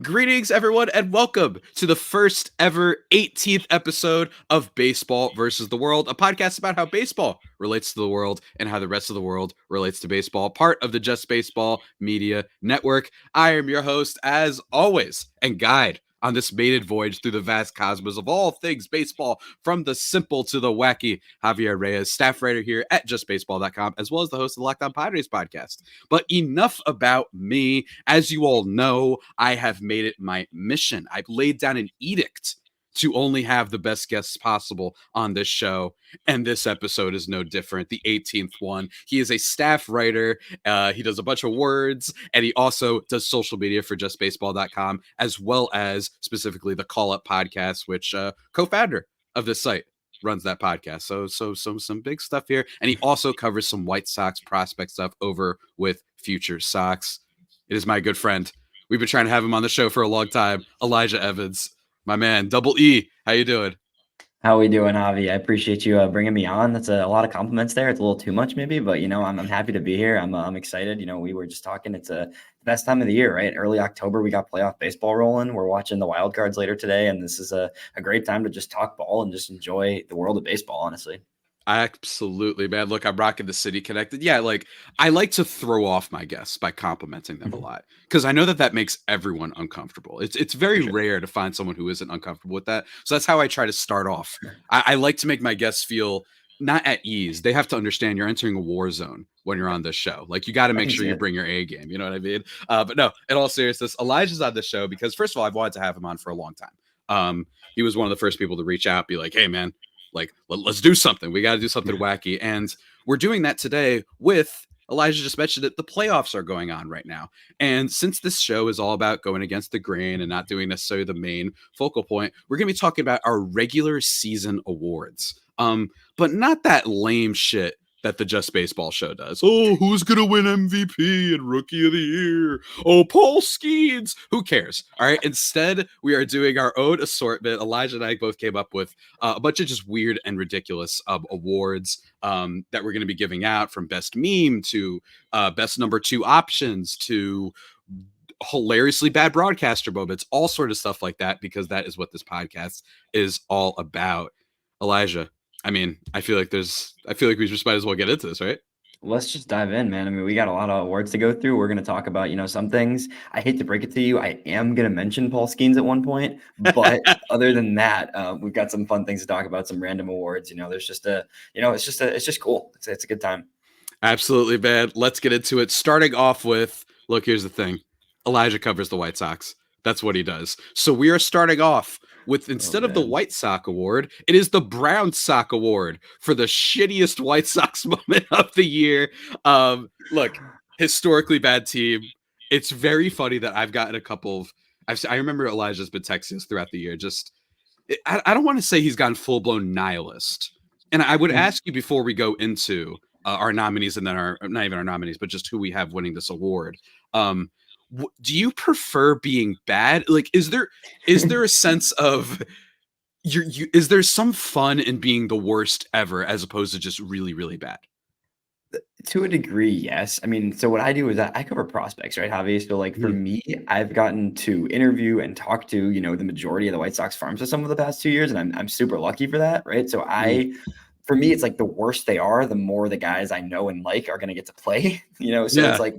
Greetings, everyone, and welcome to the first ever 18th episode of Baseball versus the World, a podcast about how baseball relates to the world and how the rest of the world relates to baseball, part of the Just Baseball Media Network. I am your host, as always, and guide on this maiden voyage through the vast cosmos of all things baseball, from the simple to the wacky. Javier Reyes, staff writer here at justbaseball.com, as well as the host of the Locked On Padres podcast. But enough about me. As you all know, I have made it my mission. I've laid down an edict to only have the best guests possible on this show. And this episode is no different, the 18th one. He is a staff writer. He does a bunch of words, and he also does social media for justbaseball.com, as well as specifically the Call Up podcast, which co-founder of this site runs that podcast. So some big stuff here. And he also covers some White Sox prospect stuff over with Future Sox. It is my good friend. We've been trying to have him on the show for a long time. Elijah Evans, my man, Double E. How you doing? How we doing, Avi? I appreciate you bringing me on. That's a lot of compliments there. It's a little too much, maybe, but I'm happy to be here. I'm excited. We were just talking. It's the best time of the year, right? Early October, we got playoff baseball rolling. We're watching the wild cards later today, and this is a great time to just talk ball and just enjoy the world of baseball. Honestly. Absolutely, man. Look, I'm rocking the City Connected. Yeah, like I like to throw off my guests by complimenting them a lot because I know that makes everyone uncomfortable. It's very rare to find someone who isn't uncomfortable with that. So that's how I try to start off. I like to make my guests feel not at ease. They have to understand you're entering a war zone when you're on this show. Like you got to make sure you bring your A game. You know what I mean? But no, in all seriousness, Elijah's on this show because first of all, I've wanted to have him on for a long time. He was one of the first people to reach out, be like, "Hey, man. Like, let's do something. We got to do something wacky." And we're doing that today with, Elijah just mentioned it, the playoffs are going on right now. And since this show is all about going against the grain and not doing necessarily the main focal point, we're going to be talking about our regular season awards. But not that lame shit that the Just Baseball show does. Oh, who's going to win MVP and Rookie of the Year? Oh, Paul Skeens. Who cares? All right. Instead, we are doing our own assortment. Elijah and I both came up with a bunch of just weird and ridiculous awards that we're going to be giving out, from best meme to best number 2 options to hilariously bad broadcaster moments, all sort of stuff like that, because that is what this podcast is all about. Elijah, I mean, I feel like we just might as well get into this, right? Let's just dive in, man. I mean, we got a lot of awards to go through. We're going to talk about, some things. I hate to break it to you. I am going to mention Paul Skeens at one point, but other than that, we've got some fun things to talk about, some random awards. There's just it's just cool. It's a good time. Absolutely, man. Let's get into it. Starting off with, look, here's the thing. Elijah covers the White Sox. That's what he does. So we are starting off with, instead of the White Sox award, it is the Brown Sox award for the shittiest White Sox moment of the year. Look, historically bad team. It's very funny that I've gotten a couple of, I remember Elijah's been texting us throughout the year. I don't want to say he's gone full-blown nihilist. And I would ask you, before we go into our nominees, and then not even our nominees, but just who we have winning this award. Do you prefer being bad? Like, is there a sense of is there some fun in being the worst ever as opposed to just really, really bad? To a degree, yes. I mean, so what I do is I cover prospects, right, Javi? So, like, for me, I've gotten to interview and talk to, the majority of the White Sox farm system over the past 2 years, and I'm super lucky for that, right? So for me, it's like the worse they are, the more the guys I know and like are going to get to play, So it's like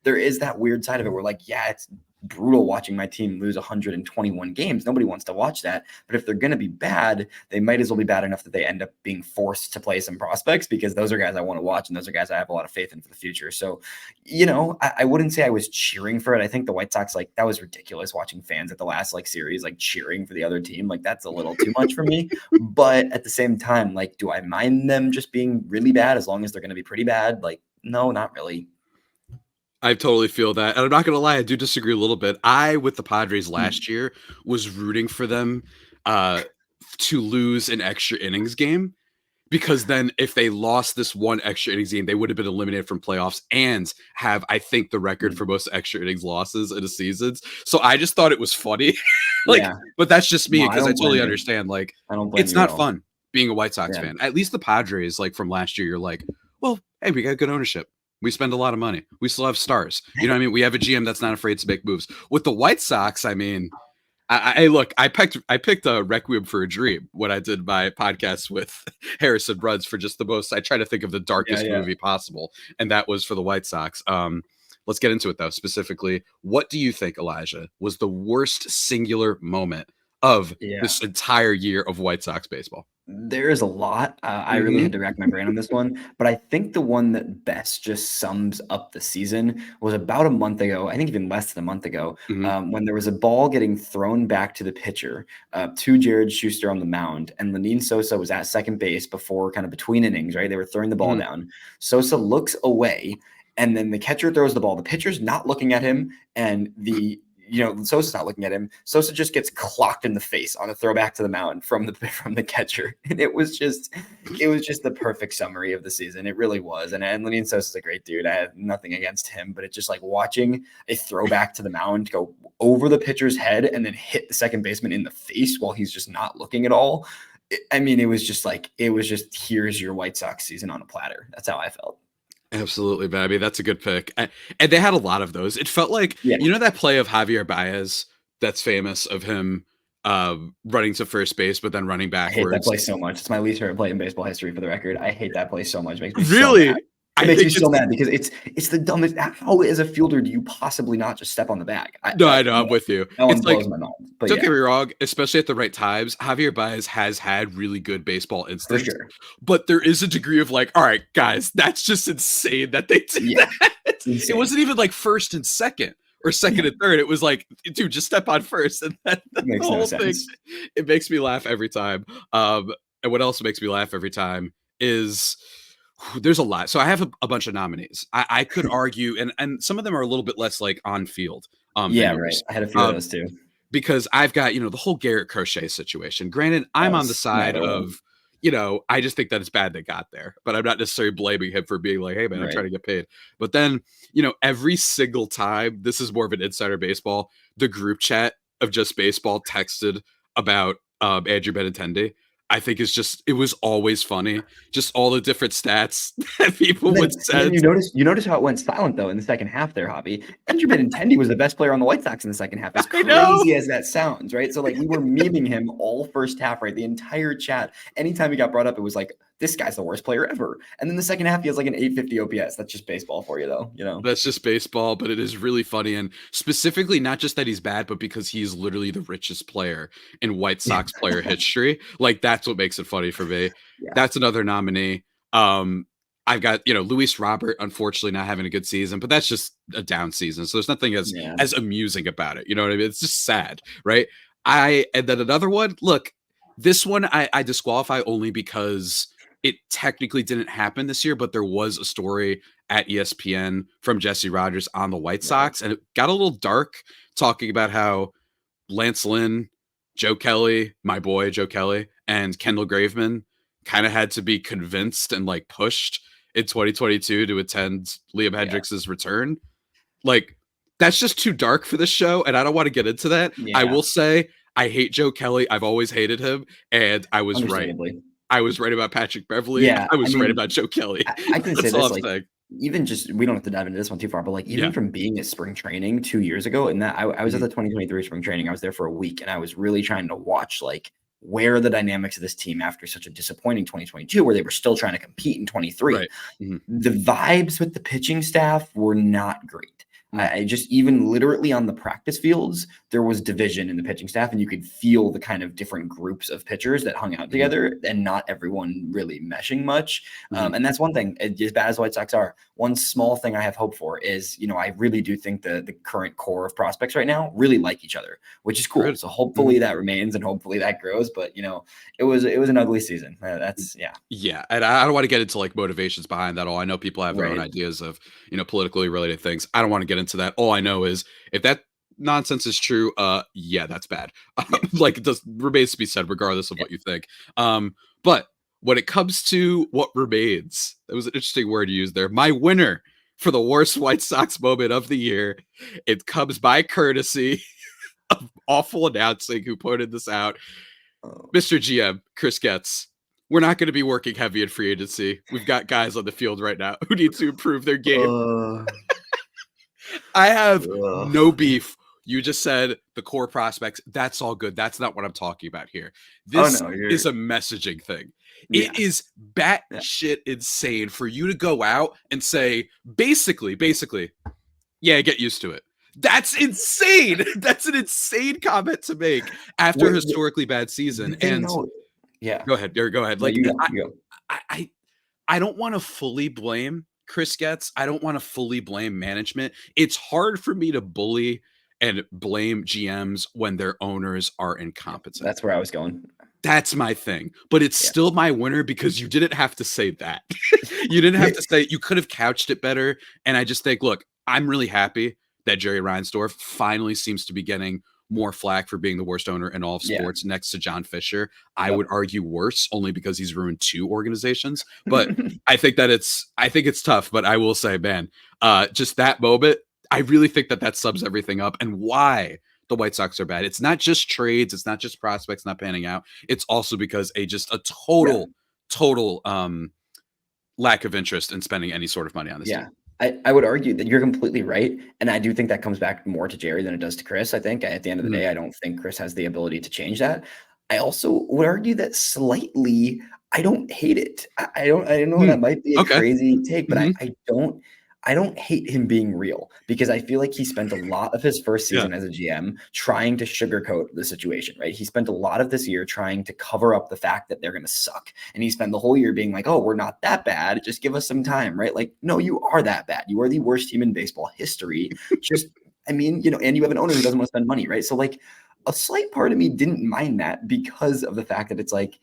there is that weird side of it where, like, yeah, it's brutal watching my team lose 121 games. Nobody wants to watch that. But if they're going to be bad, they might as well be bad enough that they end up being forced to play some prospects, because those are guys I want to watch, and those are guys I have a lot of faith in for the future. So, I wouldn't say I was cheering for it. I think the White Sox, like, that was ridiculous, watching fans at the last, like, series, like, cheering for the other team. Like, that's a little too much for me. But at the same time, like, do I mind them just being really bad as long as they're going to be pretty bad? Like, no, not really. I totally feel that. And I'm not going to lie, I do disagree a little bit. With the Padres last year, was rooting for them to lose an extra innings game, because then if they lost this one extra innings game, they would have been eliminated from playoffs and have, I think, the record for most extra innings losses in a season. So I just thought it was funny. But that's just me, because I totally understand. Like, it's not fun being a White Sox fan. At least the Padres, like, from last year, you're like, well, hey, we got good ownership. We spend a lot of money. We still have stars. You know what I mean? We have a GM that's not afraid to make moves. With the White Sox, I mean, look, I picked a Requiem for a Dream when I did my podcast with Harrison Ruds for just the most. I try to think of the Yeah, darkest yeah. movie possible, and that was for the White Sox. Let's get into it though. Specifically, what do you think, Elijah, was the worst singular moment of Yeah. this entire year of White Sox baseball? There is a lot. I really Hmm. had to rack my brain on this one, but I think the one that best just sums up the season was about a month ago. I think even less than a month ago, Hmm. when there was a ball getting thrown back to the pitcher, to Jared Schuster on the mound, and Lenine Sosa was at second base before kind of between innings. Right, they were throwing the ball Hmm. down. Sosa looks away, and then the catcher throws the ball. The pitcher's not looking at him, and the Sosa's not looking at him. Sosa just gets clocked in the face on a throwback to the mound from the catcher, and it was just the perfect summary of the season. It really was. And Lenine Sosa's a great dude. I have nothing against him, but it's just like watching a throwback to the mound go over the pitcher's head and then hit the second baseman in the face while he's just not looking at all. I mean, it was just here's your White Sox season on a platter. That's how I felt. Absolutely, baby. That's a good pick. And they had a lot of those. It felt like, Yeah, that play of Javier Baez that's famous of him running to first base, but then running I hate that backwards. play so much. It's my least favorite play in baseball history, for the record. I hate that play so much. It makes me so mad. Really? It I makes me think so it's mad because it's the dumbest. How, as a fielder, do you possibly not just step on the bag? no, I know, I'm with you. That one It's like, blows my mind. But don't get yeah, me wrong, especially at the right times, Javier Baez has had really good baseball for instincts, sure. but there is a degree of like, all right, guys, that's just insane that they did Yeah, that. It insane. wasn't even like first and second or second Yeah, and third. It was like, dude, just step on first. And that the makes no whole thing, sense. it makes me laugh every time. And what else makes me laugh every time is there's a lot. So I have a bunch of nominees. I could argue, and some of them are a little bit less like on field than Yeah, right. yours. I had a few of Uh, those too. because I've got, the whole Garrett Crochet situation. Granted, I'm on the Yes, side another one. of, I just think that it's bad they got there, but I'm not necessarily blaming him for being like, hey, man, I'm Right. trying to get paid. But then, every single time, this is more of an insider baseball, the group chat of just baseball texted about Andrew Benintendi. I think it was always funny. Just all the different stats that people And then, would and then send. you notice how it went silent though in the second half there, Hobby. Andrew Benintendi was the best player on the White Sox in the second half. As I know. crazy as that sounds, right? So like we were memeing him all first half, right? The entire chat. Anytime he got brought up, it was like, this guy's the worst player ever. And then the second half, he has like an 850 OPS. That's just baseball for you, though. That's just baseball, but it is really funny. And specifically, not just that he's bad, but because he's literally the richest player in White Yeah. Sox player history. Like, that's what makes it funny for me. Yeah. That's another nominee. I've got, Luis Robert, unfortunately, not having a good season, but that's just a down season. So there's nothing Yeah. as amusing about it. You know what I mean? It's just sad, right? And then another one, look, this one I disqualify only because it technically didn't happen this year, but there was a story at ESPN from Jesse Rogers on the White Right. Sox, and it got a little dark talking about how Lance Lynn, Joe Kelly, my boy Joe Kelly, and Kendall Graveman kind of had to be convinced and like pushed in 2022 to attend Liam Yeah. Hendricks' return. Like, that's just too dark for this show, and I don't want to get into that. I Yeah. will say I hate Joe Kelly. I've always hated him, and I was right. Understandably. I was right about Patrick Beverly. Yeah. I I was right mean, about Joe Kelly. I can say That's all this, I'm like, saying. even just we don't have to dive into this one too far, but like even Yeah. from being at spring training 2 years ago, and that I was at Mhm. the 2023 spring training, I was there for a week, and I was really trying to watch like where are the dynamics of this team after such a disappointing 2022, where they were still trying to compete in 23. Right. Mhm. The vibes with the pitching staff were not great. Mm. I just even literally on the practice fields, there was division in the pitching staff, and you could feel the kind of different groups of pitchers that hung out Mhm. together, and not everyone really meshing much. Mhm. And that's one thing. As bad as White Sox are, one small thing I have hope for is, I really do think the current core of prospects right now really like each other, which is cool. Good. So Mhm. hopefully that remains and hopefully that grows. But it was an ugly season. That's yeah, Yeah, and I don't want to get into like motivations behind that all. I know people have their own right. ideas of, politically related things. I don't want to get into that. All I know is if that nonsense is true, yeah, that's bad. Yeah, Like, it does remains to be said, regardless of yeah. what you think. But when it comes to what remains, that was an interesting word you used there. My winner for the worst White Sox moment of the year, it comes by courtesy of awful announcing who pointed this out. Oh, Mr. GM, Chris Getz. we're not going to be working heavy in free agency. We've got guys on the field right now who need to improve their game. Uh, I have no ugh. beef. You just said the core prospects. That's all good. That's not what I'm talking about here. Oh This no, is you're a messaging thing. It yes. is Yeah. batshit insane for you to go out and say, basically, yeah, get used to it. That's insane. That's an insane comment to make after a What historically bad the season. thing And though, yeah. go ahead, go ahead. No, Like you go. You go. I, I don't want to fully blame Chris Getz. I don't want to fully blame management. It's hard for me to bully and blame GMs when their owners are Yep. incompetent. That's where I was going. That's my thing. But it's Yeah. still my winner because you didn't have to say that. You didn't have to say, you could have couched it better. And I just think, look, I'm really happy that Jerry Reinsdorf finally seems to be getting more flack for being the worst owner in all of Yeah. sports next to John Fisher. I Yep. would argue worse only because he's ruined 2 organizations. But I think it's tough. But I will say, man, just that moment, I really think that sums everything up and why the White Sox are bad. It's not just trades, it's not just prospects not panning out. It's also because a Yeah. total lack of interest in spending any sort of money on this Yeah. team. I would argue that you're completely right. And I do think that comes back more to Jerry than it does to Chris. I think at the end of the Mhm. day, I don't think Chris has the ability to change that. I also would argue that slightly, I don't hate it. I don't know Hmm. that might be a Okay. crazy take, but Mhm. I don't hate him being real because I feel like he spent a lot of his first Yeah. season as a GM trying to sugarcoat the situation, right? He spent a lot of this year trying to cover up the fact that they're going to suck. And he spent the whole year being like, oh, we're not that bad. Just give us some time, right? Like, no, you are that bad. You are the worst team in baseball history. Just, I mean, and you have an owner who doesn't want to spend money, right? So, like, a slight part of me didn't mind that because of the fact that it's like,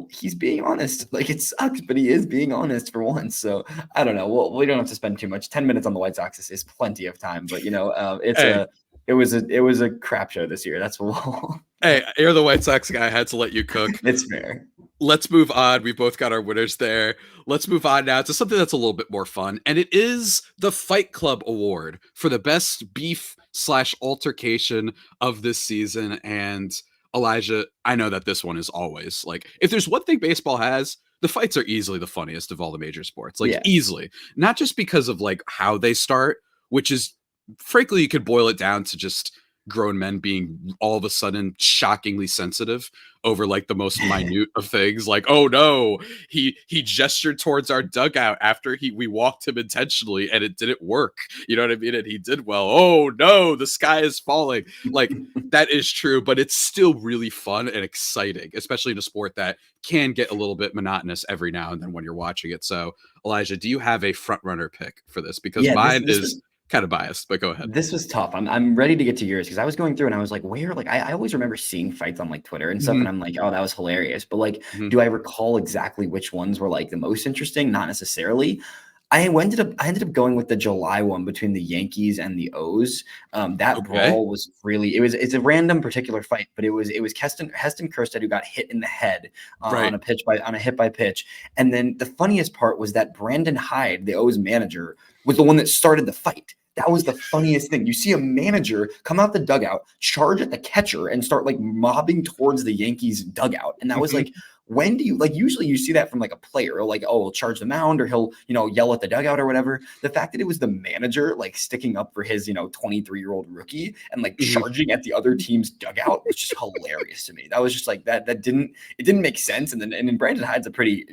he's being honest. Like it sucks, but he is being honest for once. So I don't know. Well, we don't have to spend too much. 10 minutes on the White Sox is plenty of time. But Hey, it was a crap show this year. That's all. hey, you're the White Sox guy. I had to let you cook. It's fair. Let's move on. We both got our winners there. Let's move on now to something that's a little bit more fun. And it is the Fight Club Award for the best beef/altercation of this season. And Elijah, I know that this one is always like, if there's one thing baseball has, the fights are easily the funniest of all the major sports. Like, Yeah. easily. Not just because of like how they start, which is frankly, you could boil it down to just grown men being all of a sudden shockingly sensitive over like the most minute of things, like, oh no, he gestured towards our dugout after we walked him intentionally and it didn't work, you know what I mean, and he did well. Oh no, the sky is falling. Like, that is true, but it's still really fun and exciting, especially in a sport that can get a little bit monotonous every now and then when you're watching it. So Elijah, do you have a front runner pick for this? Because Yeah. mine This is was kind of biased, but go ahead. This was tough. I'm ready to get to yours because I was going through and I was like, where? Like, I always remember seeing fights on like Twitter and stuff, Mhm, and I'm like, oh, that was hilarious. But like, mhm. do I recall exactly which ones were like the most interesting? Not necessarily. I ended up going with the July one between the Yankees and the O's. That Okay. brawl was really it's a random particular fight, but it was Heston Kjerstad who got hit in the head Right. on a hit by pitch. And then the funniest part was that Brandon Hyde, the O's manager, was the one that started the fight. That was the funniest thing. You see a manager come out the dugout, charge at the catcher, and start like mobbing towards the Yankees dugout. And that was Mhm. like, when do you like usually you see that from like a player, or like, oh, he'll charge the mound or he'll, yell at the dugout or whatever. The fact that it was the manager like sticking up for his, 23-year-old rookie and like Mhm. charging at the other team's dugout was just hilarious to me. That was just like that didn't make sense. And then Brandon Hyde's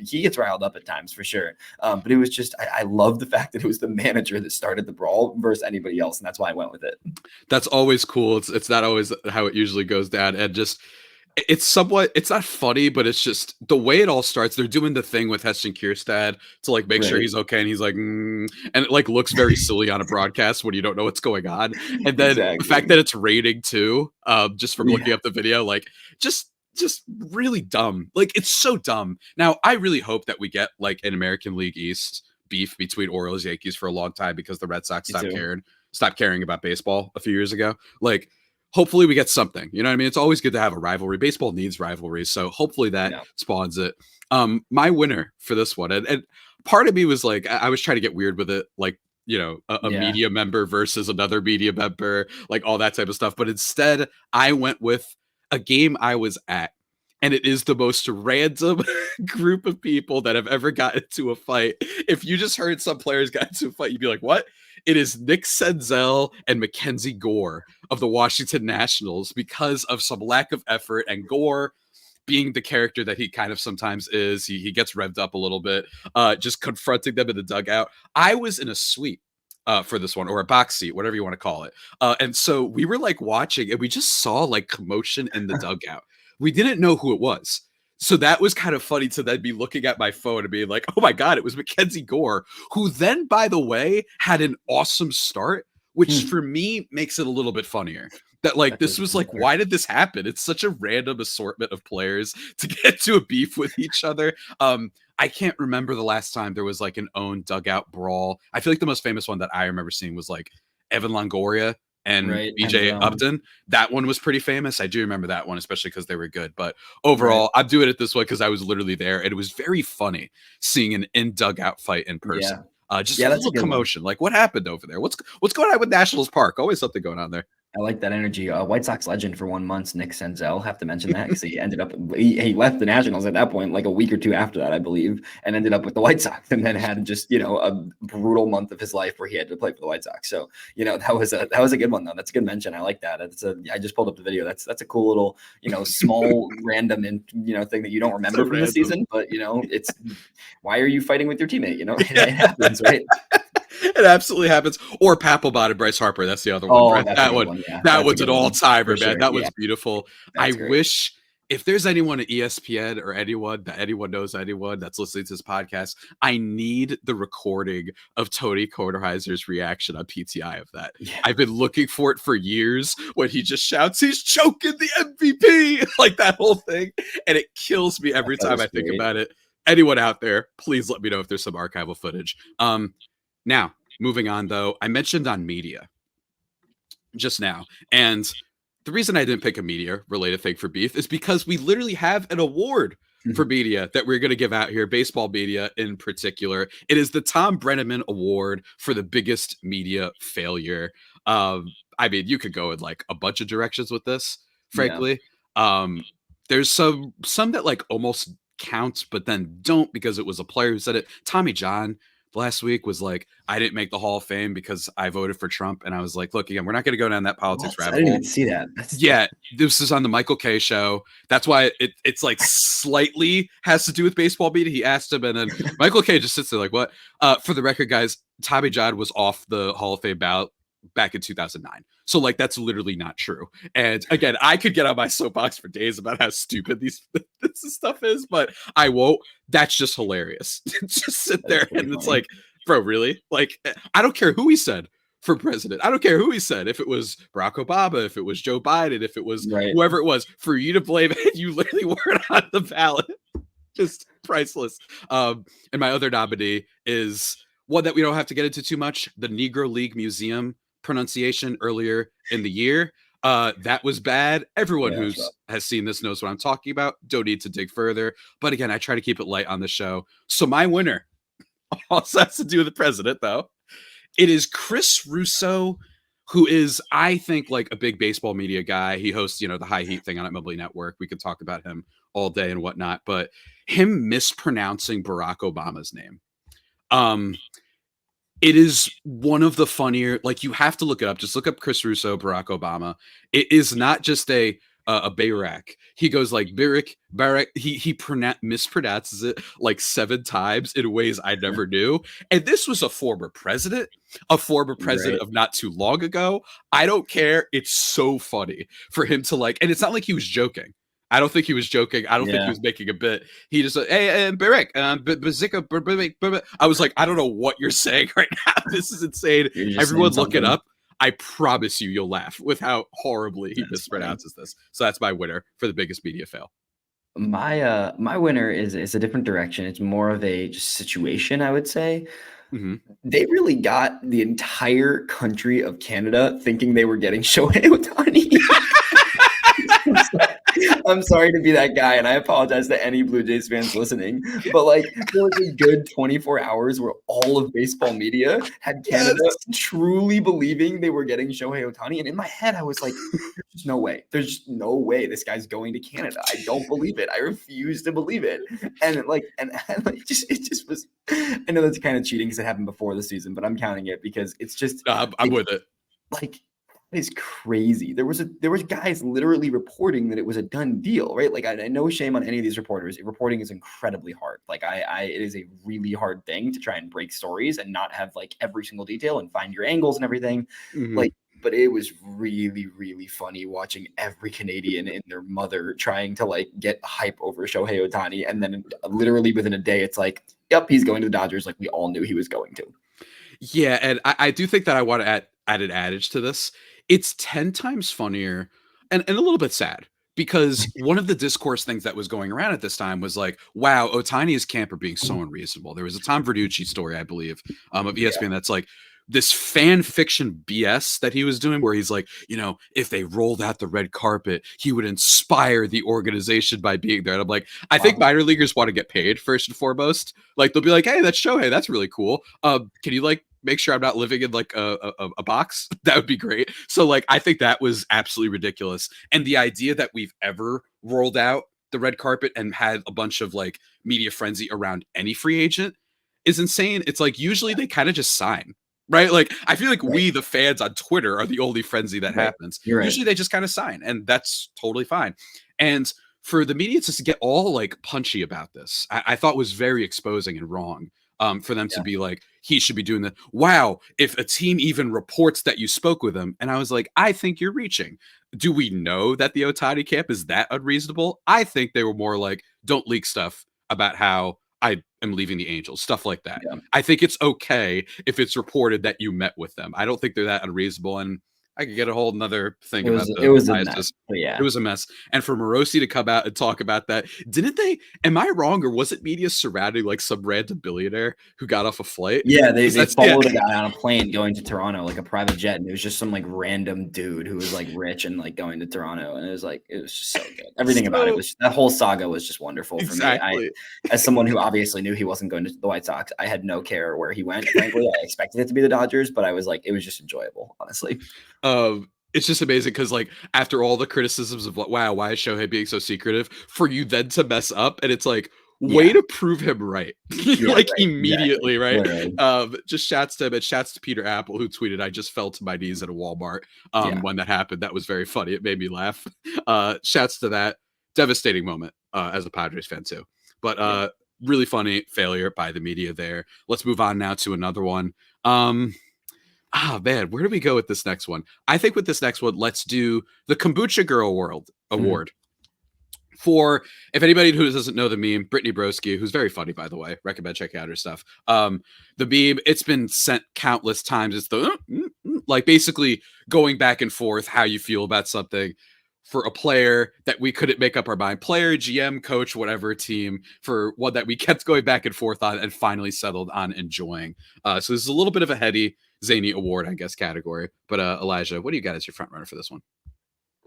he gets riled up at times for sure. But it was just I love the fact that it was the manager that started the brawl versus anybody else, and that's why I went with it. That's always cool. It's not always how it usually goes down, and just it's not funny, but it's just the way it all starts. They're doing the thing with Heston Kjerstad to like make sure Right. he's okay, and he's like, and it like looks very silly on a broadcast when you don't know what's going on. And then the fact Exactly. that it's raining too, just from looking Yeah. up the video, like just really dumb. Like, it's so dumb. Now, I really hope that we get like an American League East beef between Orioles Yankees for a long time because the Red Sox Me too. stopped caring about baseball a few years ago. Like, hopefully we get something. You know what I mean? It's always good to have a rivalry. Baseball needs rivalries, so hopefully that No. spawns it. My winner for this one, and part of me was like, I was trying to get weird with it, like, a Yeah. media member versus another media member, like all that type of stuff. But instead, I went with a game I was at. and it is the most random group of people that have ever gotten into a fight. If you just heard some players got into a fight, you'd be like, what? It is Nick Senzel and Mackenzie Gore of the Washington Nationals because of some lack of effort, and Gore being the character that he kind of sometimes is, he gets revved up a little bit, just confronting them in the dugout. I was in a suite for this one, or a box seat, whatever you want to call it. And so we were like watching, and we just saw like commotion in the dugout. We didn't know who it was. So that was kind of funny to then be looking at my phone and being like, oh my God, it was Mackenzie Gore, who then, by the way, had an awesome start, which for me makes it a little bit funnier. That like this was like, why did this happen? It's such a random assortment of players to get to a beef with each other. I can't remember the last time there was like an own dugout brawl. I feel like the most famous one that I remember seeing was like Evan Longoria and BJ Upton. That one was pretty famous. I do remember that one, especially because they were good. But overall, I'm doing it this way because I was literally there, and it was very funny seeing an in dugout fight in person. Just a little commotion. Like, what happened over there? What's going on with Nationals Park? Always something going on there. I like that energy. White Sox legend for 1 month, Nick Senzel. Have to mention that because he ended up he left the Nationals at that point, like a week or two after that, I believe, and ended up with the White Sox, and then had just a brutal month of his life where he had to play for the White Sox. So that was a good one though. That's a good mention. I like that. I just pulled up the video. That's a cool little small random and thing that you don't remember from the season, but it's why are you fighting with your teammate? It happens, right? It absolutely happens. Or Papelbon and Bryce Harper. That's the other one. Right? That one. Yeah. That one's an all-timer, man. Sure. That one's beautiful. That's great. Wish if there's anyone at ESPN or anyone knows anyone that's listening to this podcast, I need the recording of Tony Kornheiser's reaction on PTI of that. Yeah. I've been looking for it for years when he just shouts, he's choking the MVP, like that whole thing. And it kills me every time I think about it. Anyone out there, please let me know if there's some archival footage. Now, moving on, though, I mentioned on media just now, and the reason I didn't pick a media-related thing for beef is because we literally have an award for media that we're going to give out here, baseball media in particular. It is the Tom Brenneman Award for the biggest media failure. I mean, you could go in like a bunch of directions with this, frankly. Yeah. There's some that like almost count, but then don't because it was a player who said it. Tommy John last week was like, I didn't make the Hall of Fame because I voted for Trump. And I was like, look, again, we're not going to go down that politics rabbit hole. I didn't even see that. Yeah, this is on the Michael Kay show. That's why it's like slightly has to do with baseball media. He asked him, and then Michael Kay just sits there like, what? For the record, guys, Tommy John was off the Hall of Fame ballot back in 2009. So like that's literally not true. And again, I could get on my soapbox for days about how stupid this stuff is, but I won't. That's just hilarious. Just sit there and it's like, bro, really? Like, I don't care who he said for president. I don't care who he said. If it was Barack Obama, if it was Joe Biden, if it was whoever it was, for you to blame it, you literally weren't on the ballot. Just priceless. And my other nominee is one that we don't have to get into too much, the Negro League Museum pronunciation earlier in the year. That was bad. Everyone who has seen this knows what I'm talking about. Don't need to dig further. But again, I try to keep it light on the show. So my winner also has to do with the president, though. It is Chris Russo, who is, I think, like a big baseball media guy. He hosts, the High Heat thing on MLB Network. We could talk about him all day and whatnot. But him mispronouncing Barack Obama's name. It is one of the funnier, like you have to look it up. Just look up Chris Russo, Barack Obama. It is not just a Barack. He goes like Barack. He mispronounces it like 7 times in ways I never knew. And this was a former president of not too long ago. I don't care. It's so funny for him to like, and it's not like he was joking. I don't think he was joking. I don't think he was making a bit. He just like, hey, Barack, I was like, I don't know what you're saying right now. This is insane. Everyone look it up. I promise you'll laugh with how horribly he mispronounces this. So that's my winner for the biggest media fail. My winner is a different direction. It's more of a just situation, I would say. Mm-hmm. They really got the entire country of Canada thinking they were getting Shohei Ohtani. I'm sorry to be that guy, and I apologize to any Blue Jays fans listening, but, like, there was a good 24 hours where all of baseball media had Yes. Canada truly believing they were getting Shohei Ohtani, and in my head, I was like, "There's just no way. There's just no way this guy's going to Canada. I don't believe it. I refuse to believe it." And, like, and like, it just was I know that's kinda cheating because it happened before the season, but I'm counting it because it's just, No, I'm with it. like, that is crazy. There was guys literally reporting that it was a done deal, right? Like, I no shame on any of these reporters. Reporting is incredibly hard. Like, it is a really hard thing to try and break stories and not have like every single detail and find your angles and everything. Mhm. Like, but it was really, really funny watching every Canadian and their mother trying to like get hype over Shohei Ohtani, and then literally within a day, it's like, yep, he's going to the Dodgers. Like we all knew he was going to. Yeah, and I do think that I want to add an adage to this. It's 10 times funnier and a little bit sad because one of the discourse things that was going around at this time was like, wow, Otani's camp are being so unreasonable. There was a Tom Verducci story, I believe, of Yeah, ESPN that's like this fan fiction BS that he was doing where he's like, if they rolled out the red carpet, he would inspire the organization by being there. And I'm like, I think wow. minor leaguers want to get paid first and foremost. Like they'll be like, hey, that's Shohei. That's really cool. Can you like make sure I'm not living in like a box? That would be great. So like I think that was absolutely ridiculous. And the idea that we've ever rolled out the red carpet and had a bunch of like media frenzy around any free agent is insane. It's like usually they kind of just sign. Right? Like I feel like Right, we the fans on Twitter are the only frenzy that right. happens. You're right. Usually they just kind of sign and that's totally fine. And for the media to get all like punchy about this, I thought was very exposing and wrong. For them to Yeah, be like, he should be doing that. Wow, if a team even reports that you spoke with him, and I was like, I think you're reaching. Do we know that the Otani camp is that unreasonable? I think they were more like, don't leak stuff about how I am leaving the Angels, stuff like that. yeah. I think it's okay if it's reported that you met with them. I don't think they're that unreasonable. And I could get a whole another thing It about was it the was a mess, biases. but It yeah. was a mess. And for Morosi to come out and talk about that, didn't they? Am I wrong, or was it media surrounding like some random billionaire who got off a flight? Yeah, Because they that's yeah, followed a guy on a plane going to Toronto, like a private jet, and it was just some, like, random dude who was, like, rich and, like, going to Toronto, and it was just so good. Everything about it so was that whole saga was just wonderful for me. exactly. As someone who obviously knew he wasn't going to the White Sox, I had no care where he went, frankly. I expected it to be the Dodgers, but I was like, it was just enjoyable, honestly. It's just amazing because like after all the criticisms of like, wow, why is Shohei being so secretive? For you then to mess up, and it's like way Yeah. to prove him right, Yeah, like right, exactly, immediately, right? literally. Just shouts to him and shouts to Peter Apple who tweeted, "I just fell to my knees at a Walmart." Yeah, When that happened, that was very funny. It made me laugh. Shouts to that devastating moment as a Padres fan too, but yeah. really funny failure by the media there. Let's move on now to another one. Um, man, where do we go with this next one? I think with this next one, let's do the Kombucha Girl World Mhm. Award for if anybody who doesn't know the meme, Brittany Broski, who's very funny by the way, recommend checking out her stuff. The meme, it's been sent countless times. It's the like basically going back and forth how you feel about something for a player that we couldn't make up our mind, player, GM, coach, whatever team, for one that we kept going back and forth on and finally settled on enjoying. So this is a little bit of a heady, zany award, I guess, category. But Elijah, what do you got as your front runner for this one?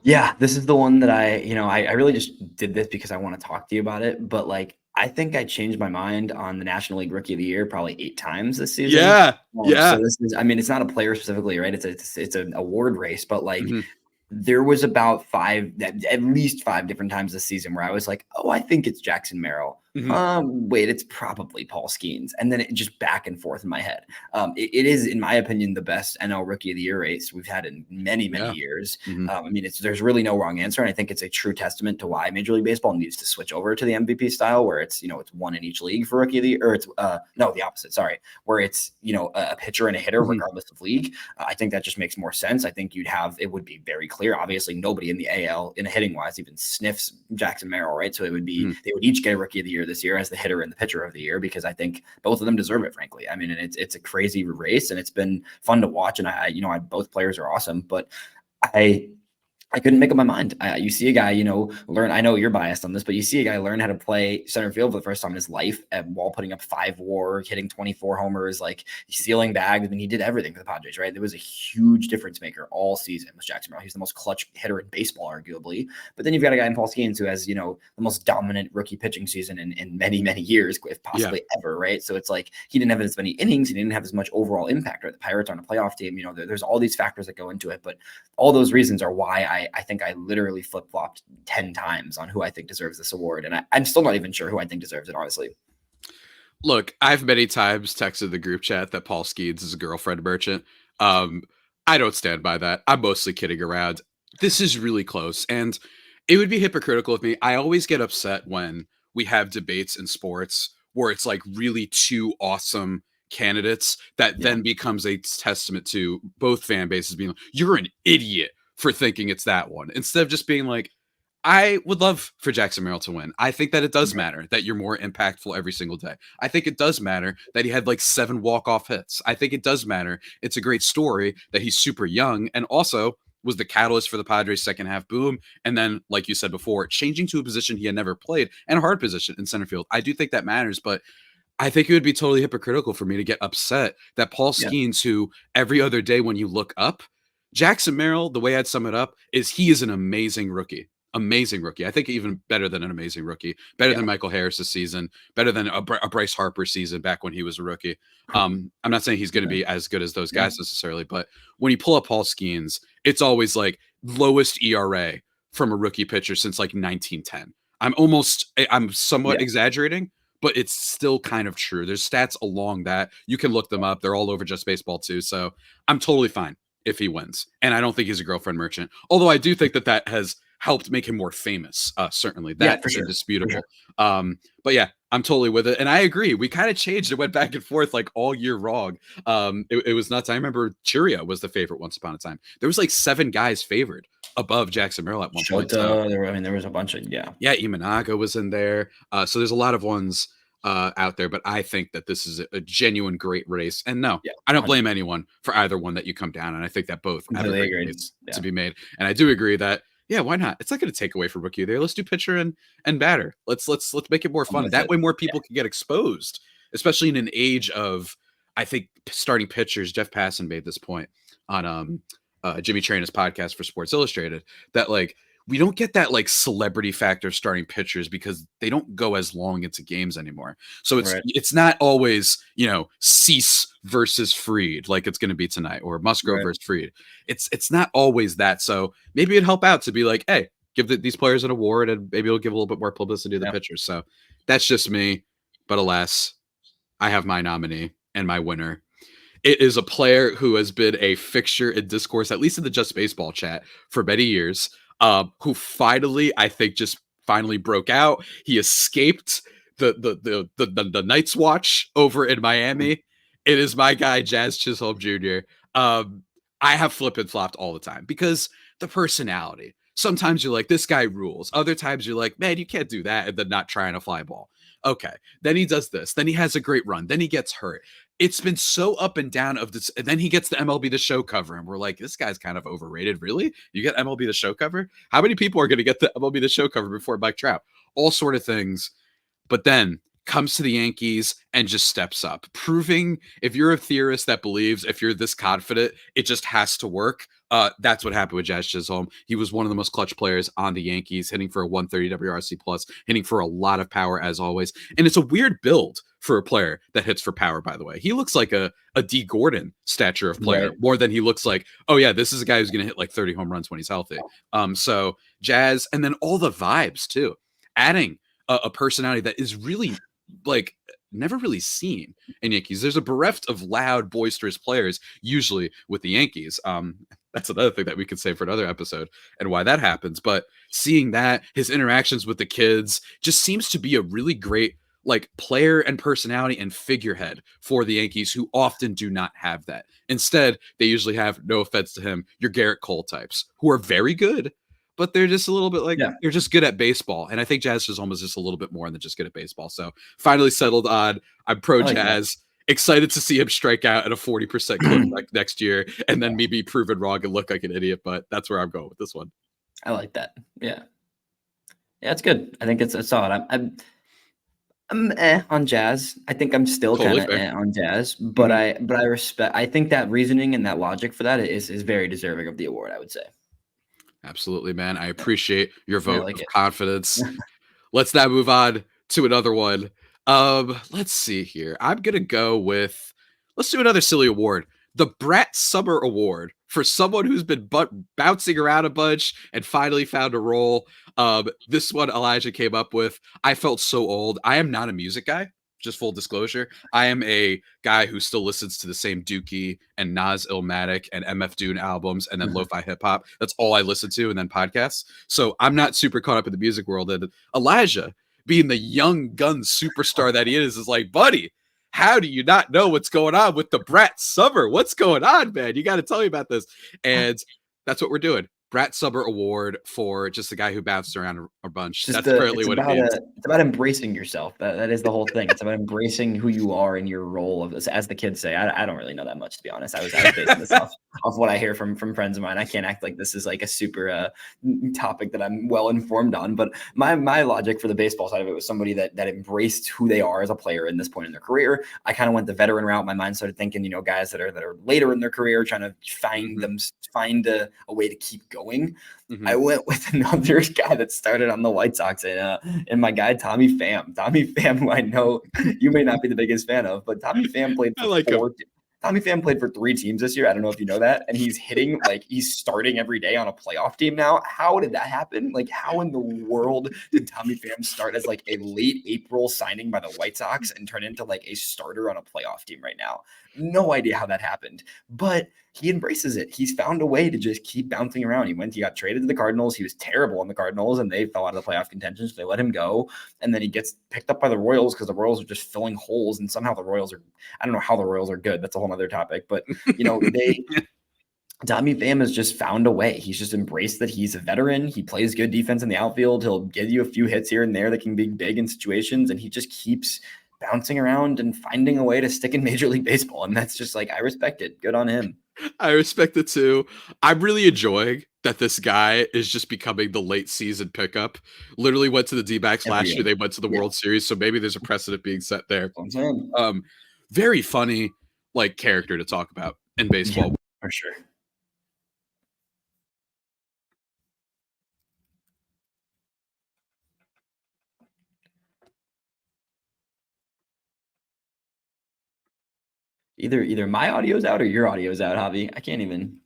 Yeah, this is the one that I really just did this because I wanna talk to you about it, but, like, I think I changed my mind on the National League Rookie of the Year probably 8 times this season. Yeah, So yeah. this is I mean, it's not a player specifically, right? It's an award race, but, like, Mhm, there was about 5 at least 5 different times this season where I was like, "Oh, I think it's Jackson Merrill. mhm. Wait, it's probably Paul Skeens." And then it just back and forth in my head. It is, in my opinion, the best NL Rookie of the Year race we've had in many, many Yeah. years. Mhm. I mean, there's really no wrong answer, and I think it's a true testament to why Major League Baseball needs to switch over to the MVP style, where it's one in each league for Rookie of the Year, or it's no, the opposite. Sorry, where it's a pitcher and a hitter Mhm. regardless of league. I think that just makes more sense. I think it would be very clear. Obviously, nobody in the AL in a hitting wise even sniffs Jackson Merrill, right? So Mhm. they would each get a Rookie of the Year this year as the hitter and the pitcher of the year, because I think both of them deserve it, frankly. I mean, and it's a crazy race and it's been fun to watch. And I both players are awesome, but I I couldn't make up my mind. You see a guy, learn. I know you're biased on this, but you see a guy learn how to play center field for the first time in his life, while putting up 5 WAR, hitting 24 homers, like stealing bags. I mean, he did everything for the Padres, right? There was a huge difference maker all season with Jackson Merrill. He's the most clutch hitter in baseball, arguably. But then you've got a guy in Paul Skeens who has, the most dominant rookie pitching season in many, many years, if possibly ever, right? So it's like he didn't have as many innings, he didn't have as much overall impact. Right? The Pirates aren't a playoff team. There's all these factors that go into it, but all those reasons are why I think I literally flip-flopped 10 times on who I think deserves this award. And I'm still not even sure who I think deserves it, honestly. Look, I've many times texted the group chat that Paul Skeens is a girlfriend merchant. I don't stand by that. I'm mostly kidding around. This is really close, and it would be hypocritical of me. I always get upset when we have debates in sports where it's like really two awesome candidates that then becomes a testament to both fan bases being like, you're an idiot for thinking it's that one, instead of just being like, I would love for Jackson Merrill to win. I think that it does matter that you're more impactful every single day. I think it does matter that he had like 7 walk-off hits. I think it does matter. It's a great story that he's super young and also was the catalyst for the Padres' second half boom. And then, like you said before, changing to a position he had never played and a hard position in center field. I do think that matters, but I think it would be totally hypocritical for me to get upset that Paul Skeens, who every other day when you look up, Jackson Merrill, the way I'd sum it up is he is an amazing rookie. Amazing rookie. I think even better than an amazing rookie. Better than Michael Harris's season. Better than a Bryce Harper season back when he was a rookie. I'm not saying he's going to be as good as those guys necessarily, but when you pull up Paul Skeens, it's always like lowest ERA from a rookie pitcher since like 1910. I'm somewhat exaggerating, but it's still kind of true. There's stats along that. You can look them up. They're all over Just Baseball too. So I'm totally fine if he wins. And I don't think he's a girlfriend merchant. Although I do think that has helped make him more famous. Certainly that's indisputable. Sure. But yeah, I'm totally with it. And I agree. We kind of changed. It went back and forth like all year long. It was nuts. I remember Churia was the favorite once upon a time. There was like 7 guys favored above Jackson Merrill at one point. So, there was a bunch of, Yeah, Imanaga was in there. So there's a lot of ones out there, but I think that this is a genuine great race. And no, I don't blame anyone for either one that you come down. And I think that both have a great case to be made. And I do agree that, yeah, why not? It's not going to take away from rookie there. Let's do pitcher and batter. Let's make it more fun. That way more people can get exposed, especially in an age of, I think, starting pitchers. Jeff Passan made this point on Jimmy Traina's podcast for Sports Illustrated that like we don't get that like celebrity factor starting pitchers because they don't go as long into games anymore. So it's not always, Cease versus Fried like it's going to be tonight, or Musgrove versus Fried. It's not always that. So maybe it'd help out to be like, hey, give these players an award and maybe it'll give a little bit more publicity to the pitchers. So that's just me. But alas, I have my nominee and my winner. It is a player who has been a fixture in discourse, at least in the Just Baseball chat, for many years. Who I think just finally broke out. He escaped the Night's Watch over in Miami. It is my guy, Jazz Chisholm Jr. I have flip and flopped all the time because the personality. Sometimes you're like, this guy rules. Other times you're like, man, you can't do that and then not trying a fly ball. Okay. Then he does this. Then he has a great run. Then he gets hurt. It's been so up and down of this. And then he gets the MLB The Show cover. And we're like, this guy's kind of overrated. Really? You get MLB The Show cover? How many people are going to get the MLB The Show cover before Mike Trout? All sort of things. But then comes to the Yankees and just steps up, proving if you're a theorist that believes if you're this confident, it just has to work. That's what happened with Jazz Chisholm. He was one of the most clutch players on the Yankees, hitting for a 130 WRC plus, hitting for a lot of power as always. And it's a weird build for a player that hits for power, by the way. He looks like a D. Gordon stature of player more than he looks like, oh yeah, this is a guy who's going to hit like 30 home runs when he's healthy. So Jazz, and then all the vibes too, adding a personality that is really like never really seen in Yankees. There's a bereft of loud, boisterous players usually with the Yankees. That's another thing that we could say for another episode and why that happens. But seeing that, his interactions with the kids just seems to be a really great like player and personality and figurehead for the Yankees, who often do not have that. Instead, they usually have, no offense to him, your Garrett Cole types who are very good, but they're just a little bit like, you're just good at baseball. And I think Jazz Chisholm is just a little bit more than just good at baseball. So finally settled on, I'm pro Jazz. Excited to see him strike out at a 40% clip like next year and then maybe proven wrong and look like an idiot. But that's where I'm going with this one. I like that. Yeah. Yeah, it's good. I think it's solid. I'm on Jazz. I think I'm still Totally kinda fair. on Jazz, but Mhm. I respect I think that reasoning and that logic for that is very deserving of the award, I would say. Absolutely, man. I Yeah, appreciate your yeah, I vote like of it. confidence. Let's now move on to another one. Let's see here. I'm gonna go with let's do another silly award. The Brat Summer Award for someone who's been bouncing around a bunch and finally found a role. This one Elijah came up with. I felt so old. I am not a music guy. Just full disclosure, I am a guy who still listens to the same Dookie and Nas Illmatic and MF Doom albums and then lo-fi hip hop. That's all I listen to, and then podcasts. So I'm not super caught up in the music world. And Elijah, being the young gun superstar that he is like, buddy, how do you not know what's going on with the Brat Summer? What's going on, man? You got to tell me about this. And that's what we're doing. Brat Summer Award for just a guy who bounced around a bunch. Just That's currently it's what it about means. it's about embracing yourself. That is the whole thing. It's about embracing who you are in your role of this, as the kids say. I don't really know that much, to be honest. I was basing this off what I hear from friends of mine. I can't act like this is like a super topic that I'm well informed on. But my logic for the baseball side of it was somebody that embraced who they are as a player in this point in their career. I kind of went the veteran route. My mind started thinking, guys that are later in their career trying to Mhm, find a way to keep going. I mhm. went with another guy that started on the White Sox and my guy Tommy Pham. Tommy Pham, who I know you may not be the biggest fan of, but I like him. Tommy Pham played for 3 teams this year. I don't know if you know that. And he's hitting like he's starting every day on a playoff team now. How did that happen? Like, how in the world did Tommy Pham start as like a late April signing by the White Sox and turn into like a starter on a playoff team right now? No idea how that happened. But he embraces it. He's found a way to just keep bouncing around. He got traded to the Cardinals. He was terrible on the Cardinals, and they fell out of the playoff contention, so they let him go. And then he gets picked up by the Royals because the Royals are just filling holes, and somehow the Royals are. I don't know how the Royals are good. That's a whole other topic. But they Tommy Pham has just found a way. He's just embraced that he's a veteran. He plays good defense in the outfield. He'll give you a few hits here and there that can be big in situations, and he just keeps bouncing around and finding a way to stick in Major League Baseball. And that's just like I respect it. Good on him. I respect it too. I'm really enjoying that this guy is just becoming the late season pickup. Literally went to the D-backs Every last year. year. They went to the Yeah, World Series, so maybe there's a precedent being set there. that's what I'm saying. Um, very funny, like character to talk about in Yeah, baseball. for sure. Either my audio's out or your audio's out, Javi. I can't even.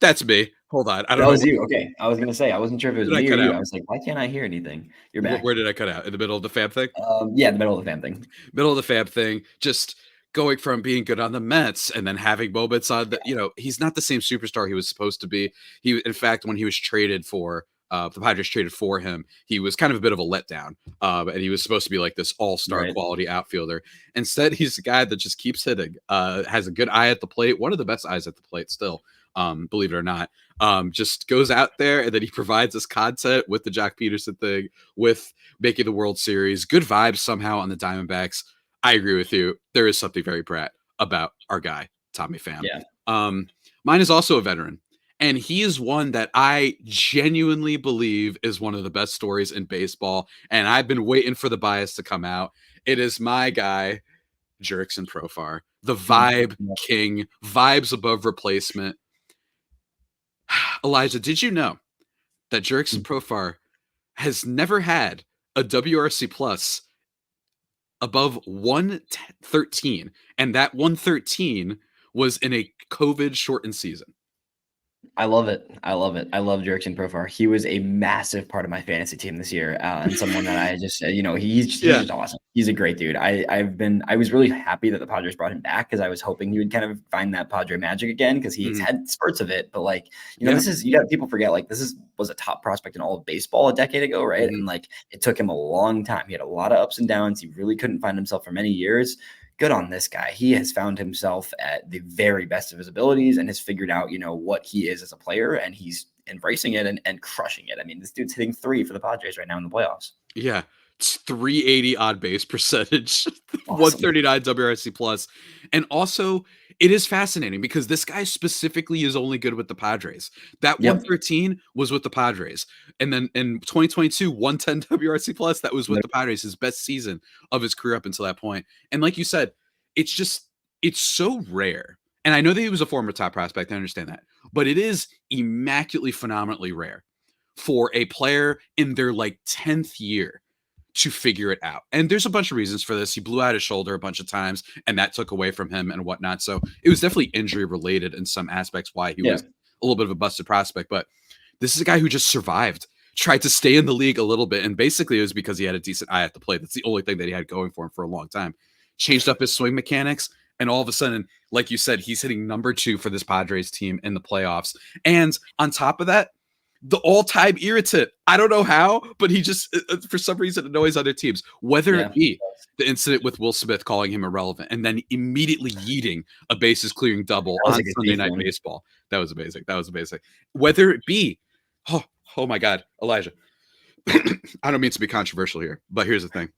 That's me. Hold on. I don't That know was you. Okay. I was gonna say I wasn't sure if it was where did I me or cut you. out. I was like, why can't I hear anything? You're back. Where did I cut out? In the middle of the fab thing? Yeah, in the middle of the fam thing. Middle of the fab thing, just going from being good on the Mets and then having moments on the, he's not the same superstar he was supposed to be. In fact, when he was traded for, the Padres traded for him, he was kind of a bit of a letdown. And he was supposed to be like this all-star Right. quality outfielder. Instead, he's a guy that just keeps hitting, has a good eye at the plate, one of the best eyes at the plate still, believe it or not. Just goes out there and then he provides us content with the Jack Peterson thing, with making the World Series. Good vibes somehow on the Diamondbacks. I agree with you. There is something very Pratt about our guy, Tommy Pham. Yeah. Um, Mine is also a veteran, and he is one that I genuinely believe is one of the best stories in baseball. And I've been waiting for the bias to come out. It is my guy, Jurickson Profar, the vibe Yeah. king, vibes above replacement. Elijah, did you know that Jurickson Profar has never had a WRC plus above 113, and that 113 was in a COVID shortened season? I love it. I love it. I love Jurickson Profar. He was a massive part of my fantasy team this year, and someone that I just, he's Yeah. just awesome. He's a great dude. I was really happy that the Padres brought him back because I was hoping he would kind of find that Padre magic again because he's Mhm. had spurts of it. But like, Yeah. this is people forget like was a top prospect in all of baseball a decade ago, right? Mhm. And like it took him a long time. He had a lot of ups and downs. He really couldn't find himself for many years. Good on this guy. He has found himself at the very best of his abilities and has figured out, what he is as a player, and he's embracing it and crushing it. I mean, this dude's hitting 3 for the Padres right now in the playoffs. Yeah. It's 380 on base percentage, Awesome. 139 WRC plus. And also, It is fascinating because this guy specifically is only good with the Padres. That Yep. 113 was with the Padres. And then in 2022, 110 WRC plus, that was with the Padres, his best season of his career up until that point. And like you said, it's just, it's so rare. And I know that he was a former top prospect. I understand that. But it is immaculately, phenomenally rare for a player in their like 10th year to figure it out. And there's a bunch of reasons for this. He blew out his shoulder a bunch of times, and that took away from him and whatnot. So it was definitely injury related in some aspects why he Yeah. was a little bit of a busted prospect. But this is a guy who just survived, tried to stay in the league a little bit. And basically it was because he had a decent eye at the plate. That's the only thing that he had going for him for a long time. Changed up his swing mechanics. And all of a sudden, like you said, he's hitting number 2 for this Padres team in the playoffs. And on top of that, the all-time irritant. I don't know how, but he just, for some reason, annoys other teams. Whether it be the incident with Will Smith calling him irrelevant and then immediately yeeting a bases-clearing double on Sunday Night Baseball. That was amazing. That was amazing. Whether it be, oh my God, Elijah. I don't mean to be controversial here, but here's the thing.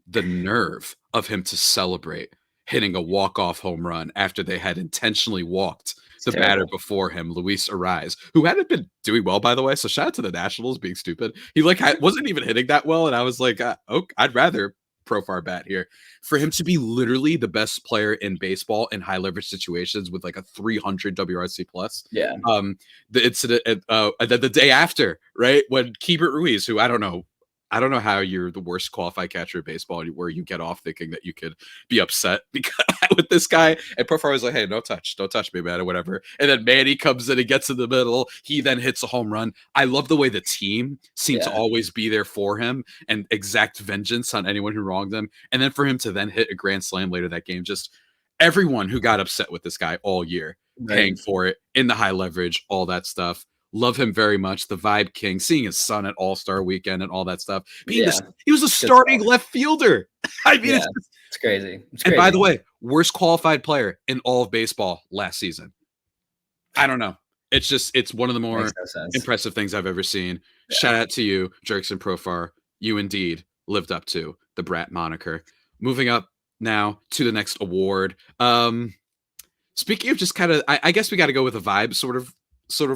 The nerve of him to celebrate hitting a walk-off home run after they had intentionally walked the batter before him, Luis Ariz, who hadn't been doing well, by the way. So shout out to the Nationals being stupid. He wasn't even hitting that well, and I was like, I'd rather Profar bat here. For him to be literally the best player in baseball in high leverage situations with like a 300 WRC plus. Yeah. The incident the day after, right, when Keibert Ruiz, who I don't know how you're the worst qualified catcher in baseball where you get off thinking that you could be upset because with this guy. And Profar was like, hey, don't touch me, man, or whatever. And then Manny comes in and gets in the middle. He then hits a home run. I love the way the team seemed to always be there for him and exact vengeance on anyone who wronged them. And then for him to then hit a grand slam later that game, just everyone who got upset with this guy all year, paying for it in the high leverage, all that stuff. Love him very much. The Vibe King, seeing his son at All-Star Weekend and all that stuff. He was a starting left fielder. I mean, it's crazy. And by the way, worst qualified player in all of baseball last season. I don't know. It's one of the more impressive things I've ever seen. Yeah. Shout out to you, Jerkson Profar. You indeed lived up to the Brat moniker. Moving up now to the next award. Speaking of just kind of, I guess we got to go with a vibe sort of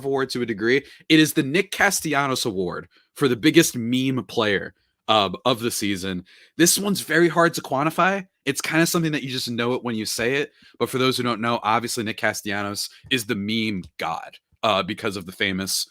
award to a degree. It is the Nick Castellanos Award for the biggest meme player of the season. This one's very hard to quantify. It's kind of something that you just know it when you say it. But for those who don't know, obviously Nick Castellanos is the meme god because of the famous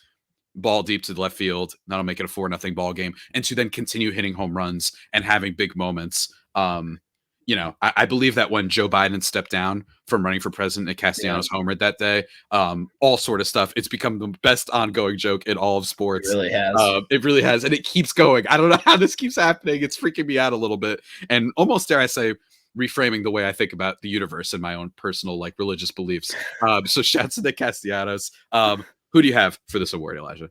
ball deep to the left field. That'll make it a 4-0 ball game. And to then continue hitting home runs and having big moments. I believe that when Joe Biden stepped down from running for president, Nick Castellanos homered that day, all sort of stuff. It's become the best ongoing joke in all of sports. It really has. It really has. And it keeps going. I don't know how this keeps happening. It's freaking me out a little bit. And almost, dare I say, reframing the way I think about the universe and my own personal, like, religious beliefs. So shouts to Nick Castellanos. Who do you have for this award, Elijah?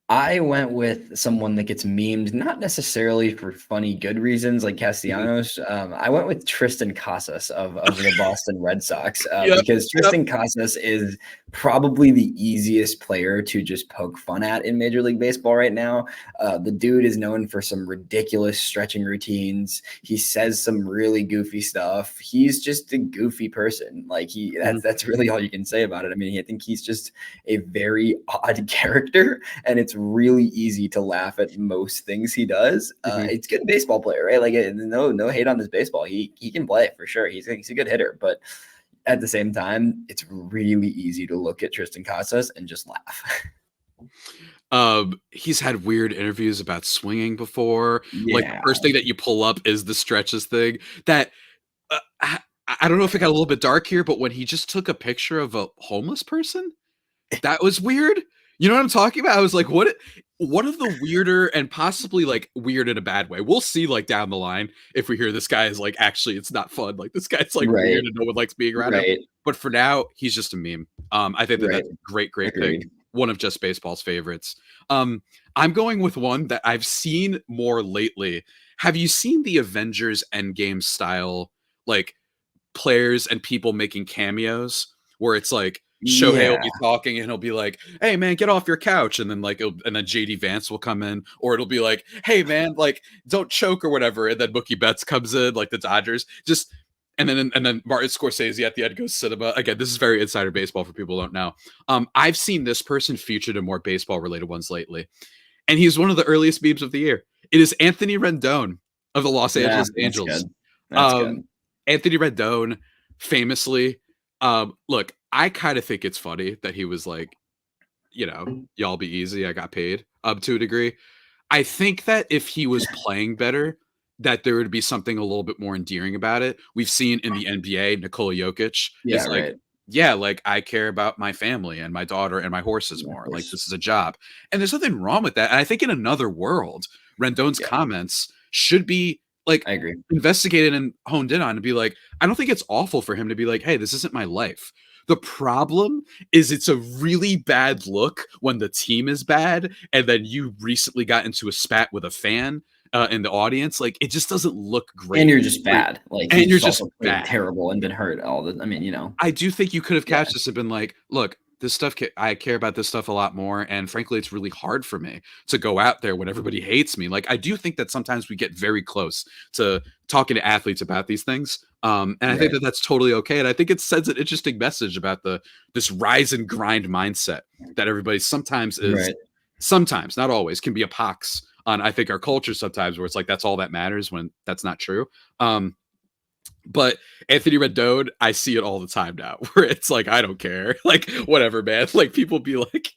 I went with someone that gets memed, not necessarily for funny, good reasons like Castellanos. I went with Tristan Casas of the Boston Red Sox because Tristan Casas is probably the easiest player to just poke fun at in Major League Baseball right now. The dude is known for some ridiculous stretching routines. He says some really goofy stuff. He's just a goofy person. Like that's really all you can say about it. I mean, I think he's just a very odd character, and it's really easy to laugh at most things he does. It's a good baseball player, right? Like no hate on his baseball. He can play for sure. He's a good hitter, but at the same time, it's really easy to look at Tristan Casas and just laugh. He's had weird interviews about swinging before. Like the first thing that you pull up is the stretches thing. That I don't know if it got a little bit dark here, but when he just took a picture of a homeless person, that was weird. You know what I'm talking about? I was like, what of the weirder and possibly like weird in a bad way. We'll see like down the line if we hear this guy is like, actually, it's not fun. Like this guy's like weird and no one likes being around him. But for now, he's just a meme. I think that's a great pick. One of Just Baseball's favorites. I'm going with one that I've seen more lately. Have you seen the Avengers Endgame style, like players and people making cameos where it's like, Shohei will be talking and he'll be like, hey man, get off your couch. And then and then JD Vance will come in, or it'll be like, hey man, like don't choke or whatever. And then Mookie Betts comes in, like the Dodgers, and then Martin Scorsese at the end goes cinema. Again, this is very insider baseball for people who don't know. I've seen this person featured in more baseball related ones lately, and he's one of the earliest memes of the year. It is Anthony Rendon of the Los Yeah, Angeles that's Angels. good. That's Um, good. Anthony Rendon, famously, look, I kind of think it's funny that he was like, y'all be easy. I got paid to a degree. I think that if he was playing better, that there would be something a little bit more endearing about it. We've seen in the NBA, Nikola Jokic Yeah, is like, right. yeah, like I care about my family and my daughter and my horses Yeah, of more. Like course. this is a job. And there's nothing wrong with that. And I think in another world, Rendon's Yeah, comments should be like I agree. investigated and honed in on and be like, I don't think it's awful for him to be like, hey, this isn't my life. The problem is it's a really bad look when the team is bad and then you recently got into a spat with a fan in the audience. Like it just doesn't look And great. you're just bad. Like And you're he's just also played bad. terrible and been hurt all the. I mean, I do think you could have yeah, catched this and been like, look, this stuff, I care about this stuff a lot more. And frankly, it's really hard for me to go out there when everybody hates me. Like, I do think that sometimes we get very close to talking to athletes about these things. And I think right, that that's totally okay. And I think it sends an interesting message about this rise and grind mindset that everybody right. sometimes, not always, can be a pox on, I think, our culture sometimes where it's like, that's all that matters when that's not true. But Anthony Rendon, I see it all the time now, where it's like, I don't care, like whatever, man. Like people be like,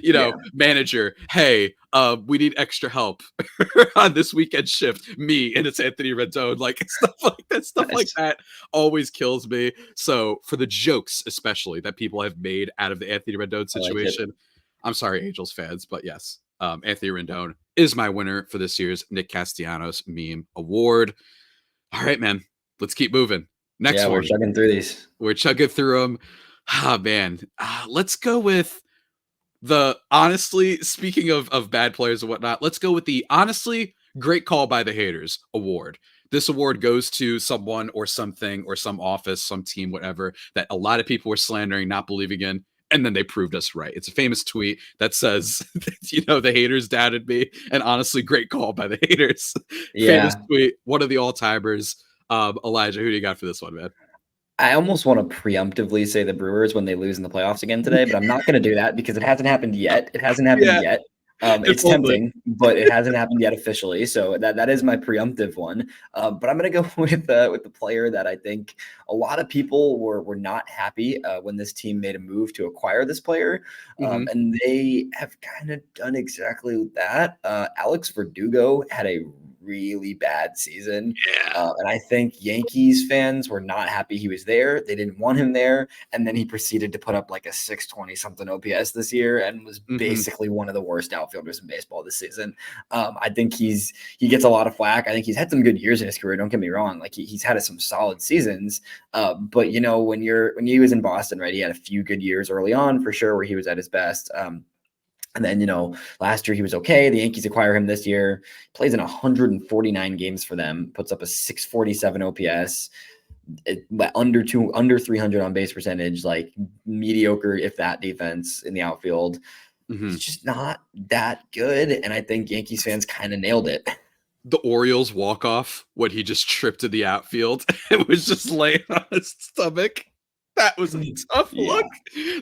Yeah, manager, hey, we need extra help on this weekend shift. Me, and it's Anthony Rendon, like stuff like nice. that always kills me. So for the jokes, especially that people have made out of the Anthony Rendon I like it. situation, I'm sorry, Angels fans, but yes, Anthony Rendon is my winner for this year's Nick Castellanos Meme Award. All right, man. Let's keep moving. Next Yeah, we're one. chugging through these. We're chugging through them. Ah, man. Let's go with honestly, speaking of bad players and whatnot, let's go with the honestly great call by the haters award. This award goes to someone or something or some office, some team, whatever, that a lot of people were slandering, not believing in, and then they proved us right. It's a famous tweet that says, the haters doubted me, and honestly, great call by the haters. Famous Yeah, tweet, one of the all-timers. Elijah, who do you got for this one, man? I almost want to preemptively say the Brewers when they lose in the playoffs again today, but I'm not going to do that because it hasn't happened yet. It hasn't happened Yeah, yet. if It's only. tempting, but it hasn't happened yet officially. So that is my preemptive one. But I'm going to go with the player that I think a lot of people were not happy when this team made a move to acquire this player, Mhm. and they have kind of done exactly that. Alex Verdugo had a really bad season. Yeah. And I think Yankees fans were not happy he was there. They didn't want him there. And then he proceeded to put up like a 620 something OPS this year and was Mhm. basically one of the worst outfielders in baseball this season. I think he gets a lot of flack. I think he's had some good years in his career. Don't get me wrong. Like he's had some solid seasons. But when he was in Boston, right, he had a few good years early on for sure where he was at his best. And then, last year he was okay. The Yankees acquire him this year, plays in 149 games for them, puts up a 647 OPS, under 300 on base percentage, like mediocre, if that, defense in the outfield. He's Mhm. just not that good. And I think Yankees fans kind of nailed it. The Orioles walk off when he just tripped in the outfield and was just laying on his stomach. That was a tough Yeah. look.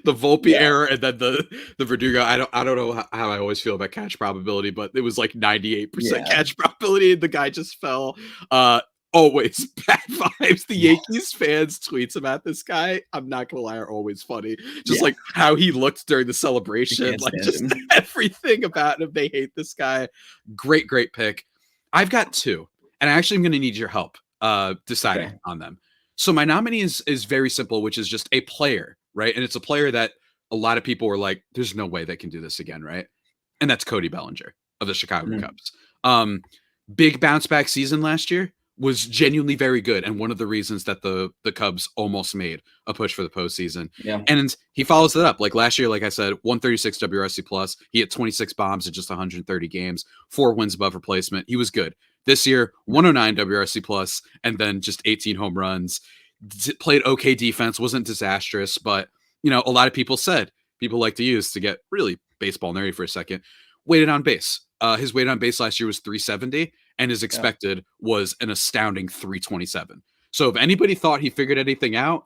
The Volpe Yeah. error and then the Verdugo. I don't know how I always feel about catch probability, but it was like 98% Yeah. catch probability, and the guy just fell. Always bad vibes. The Yeah. Yankees fans tweets about this guy, I'm not gonna lie, are always funny. Just Yeah. like how he looked during the I celebration, can't like stand just him. everything about him. They hate this guy. Great pick. I've got two, and I actually am going to need your help deciding Okay. on them. So my nominee is very simple, which is just a player, right? And it's a player that a lot of people were like, "There's no way they can do this again," right? And that's Cody Bellinger of the Chicago Mhm. Cubs. Big bounce back season last year was genuinely very good, and one of the reasons that the Cubs almost made a push for the postseason. Yeah. And he follows it up. Like last year, like I said, 136 WRC plus. He hit 26 bombs in just 130 games, 4 wins above replacement. He was good. This year, 109 WRC plus, and then just 18 home runs. Played okay defense, wasn't disastrous, but a lot of people like to use to get really baseball nerdy for a second. Weighted on base. His weight on base last year was 370, and his Yeah. expected was an astounding 327. So if anybody thought he figured anything out,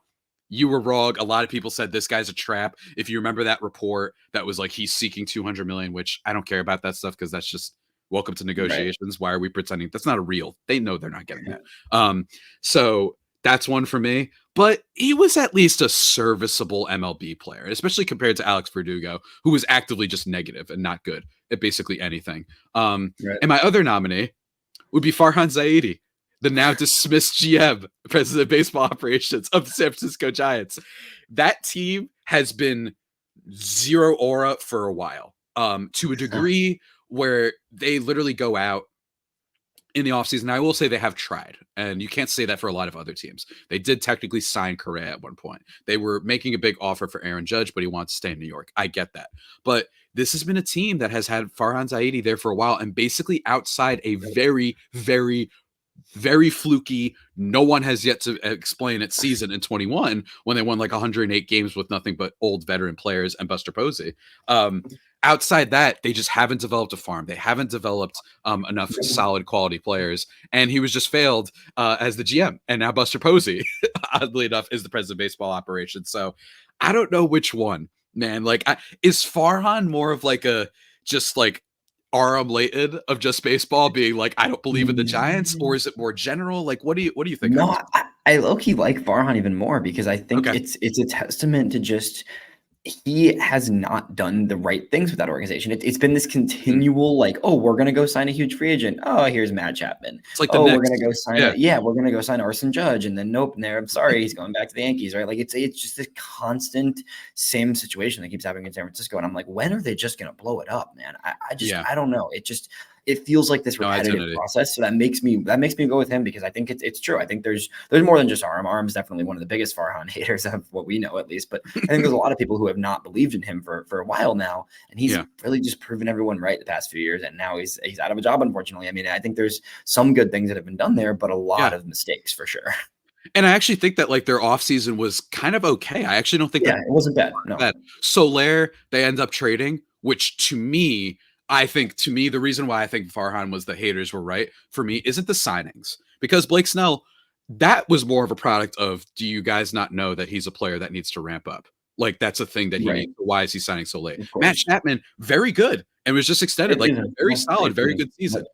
you were wrong. A lot of people said this guy's a trap. If you remember that report that was like he's seeking 200 million, which I don't care about that stuff because that's just welcome to Right. negotiations. Why are we pretending that's not a real? They know they're not getting that. So that's one for me. But he was at least a serviceable MLB player, especially compared to Alex Verdugo, who was actively just negative and not good at basically anything. Right. And my other nominee would be Farhan Zaidi, the now dismissed GM, president of baseball operations of the San Francisco Giants. That team has been zero aura for a while, to a degree where they literally go out in the offseason. I will say they have tried, and you can't say that for a lot of other teams. They did technically sign Correa at one point. They were making a big offer for Aaron Judge, but he wants to stay in New York. I get that. But this has been a team that has had Farhan Zaidi there for a while, and basically outside a very, very, very fluky, no one has yet to explain its season in 21 when they won like 108 games with nothing but old veteran players and Buster Posey. Outside that, they just haven't developed a farm. They haven't developed enough solid quality players. And he was just failed as the GM. And now Buster Posey, oddly enough, is the president of baseball operations. So I don't know which one, man. Like, is Farhan more of like a just like Aram Layton of just baseball being like, I don't believe in the Giants, or is it more general? Like, what do you think? No, I low-key like Farhan even more because I think Okay. it's a testament to just he has not done the right things with that organization. It's been this continual like, oh, we're gonna go sign a huge free agent. Oh, here's Matt Chapman. It's like the Oh, we're next. gonna go sign we're gonna go sign Arson Judge, and then nope, and there. I'm sorry, he's going back to the Yankees, right? Like it's just this constant same situation that keeps happening in San Francisco, and I'm like, when are they just gonna blow it up, man? I don't know. It feels like this repetitive process. So that makes me go with him because I think it's true. I think there's more than just Aram. Aram's definitely one of the biggest Farhan haters of what we know, at least. But I think there's a lot of people who have not believed in him for a while now, and he's really just proven everyone right the past few years. And now he's out of a job, unfortunately. I mean, I think there's some good things that have been done there, but a lot of mistakes for sure. And I actually think that like their offseason was kind of okay. I actually don't think it wasn't bad. No. Bad. Soler, they end up trading, which to me, the reason why I think Farhan was the haters were right for me isn't the signings, because Blake Snell, that was more of a product of, do you guys not know that he's a player that needs to ramp up? Like that's a thing that he needs. Why is he signing so late? Matt Chapman, very good, and was just extended, like very solid, very good season.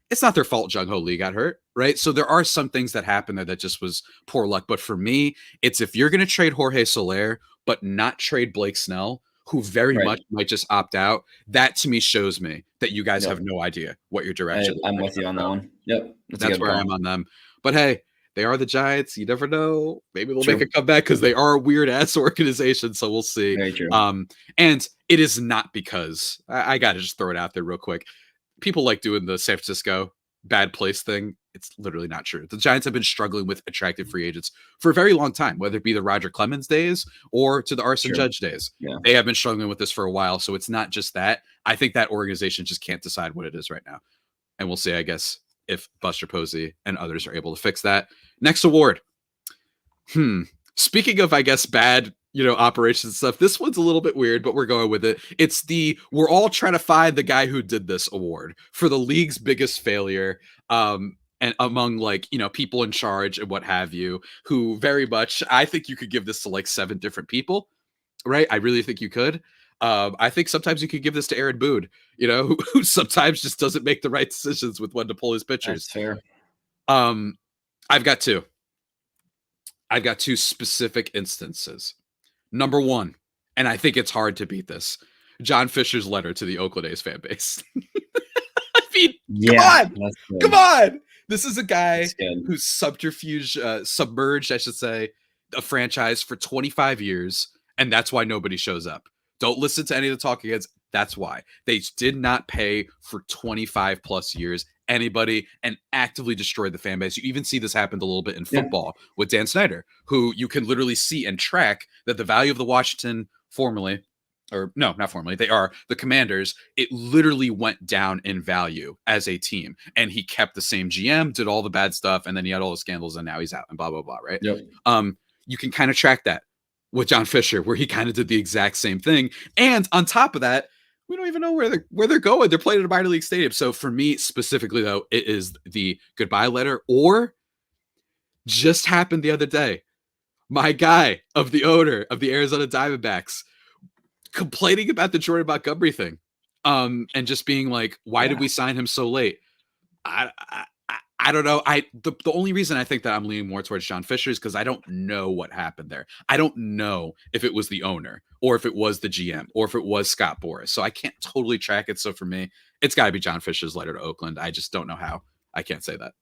It's not their fault Jung Ho Lee got hurt, right? So there are some things that happened there that just was poor luck. But for me, it's if you're going to trade Jorge Soler, but not trade Blake Snell, who very much might just opt out, that to me shows me that you guys have no idea what your direction is. I'm with you on that one. Yep. That's where I'm on them. But hey, they are the Giants. You never know. Maybe they'll make a comeback because they are a weird ass organization. So we'll see. Very true. And it is not because I got to just throw it out there real quick. People like doing the San Francisco bad place thing. It's literally not true. The Giants have been struggling with attractive free agents for a very long time, whether it be the Roger Clemens days or to the Arson Judge days. They have been struggling with this for a while. So it's not just that. I think that organization just can't decide what it is right now. And we'll see, I guess, if Buster Posey and others are able to fix that. Next award. Speaking of, I guess, bad operations stuff, this one's a little bit weird, but we're going with it. It's we're all trying to find the guy who did this award for the league's biggest failure. And among people in charge and what have you, who very much, I think you could give this to like 7 different people, right? I really think you could. I think sometimes you could give this to Aaron Boone, who sometimes just doesn't make the right decisions with when to pull his pitchers. That's fair. I've got two specific instances. Number one, and I think it's hard to beat this, John Fisher's letter to the Oakland A's fan base. I mean, come on. This is a guy who's submerged, I should say, a franchise for 25 years, and that's why nobody shows up. Don't listen to any of the talking heads. That's why. They did not pay for 25 plus years anybody and actively destroyed the fan base. You even see this happen a little bit in football with Dan Snyder, who you can literally see and track that the value of the Washington formerly, or no, not formerly, they are the Commanders, it literally went down in value as a team. And he kept the same GM, did all the bad stuff, and then he had all the scandals, and now he's out and blah, blah, blah, right? You can kind of track that with John Fisher, where he kind of did the exact same thing. And on top of that, we don't even know where they're going. They're playing at a minor league stadium. So for me specifically, though, it is the goodbye letter or just happened the other day. My guy of the owner of the Arizona Diamondbacks complaining about the Jordan Montgomery thing, and just being like, "Why did Yeah. we sign him so late?" I don't know. The only reason I think that I'm leaning more towards John Fisher is because I don't know what happened there. I don't know if it was the owner or if it was the GM or if it was Scott Boras. So I can't totally track it. So for me, it's got to be John Fisher's letter to Oakland. I just don't know how. I can't say that.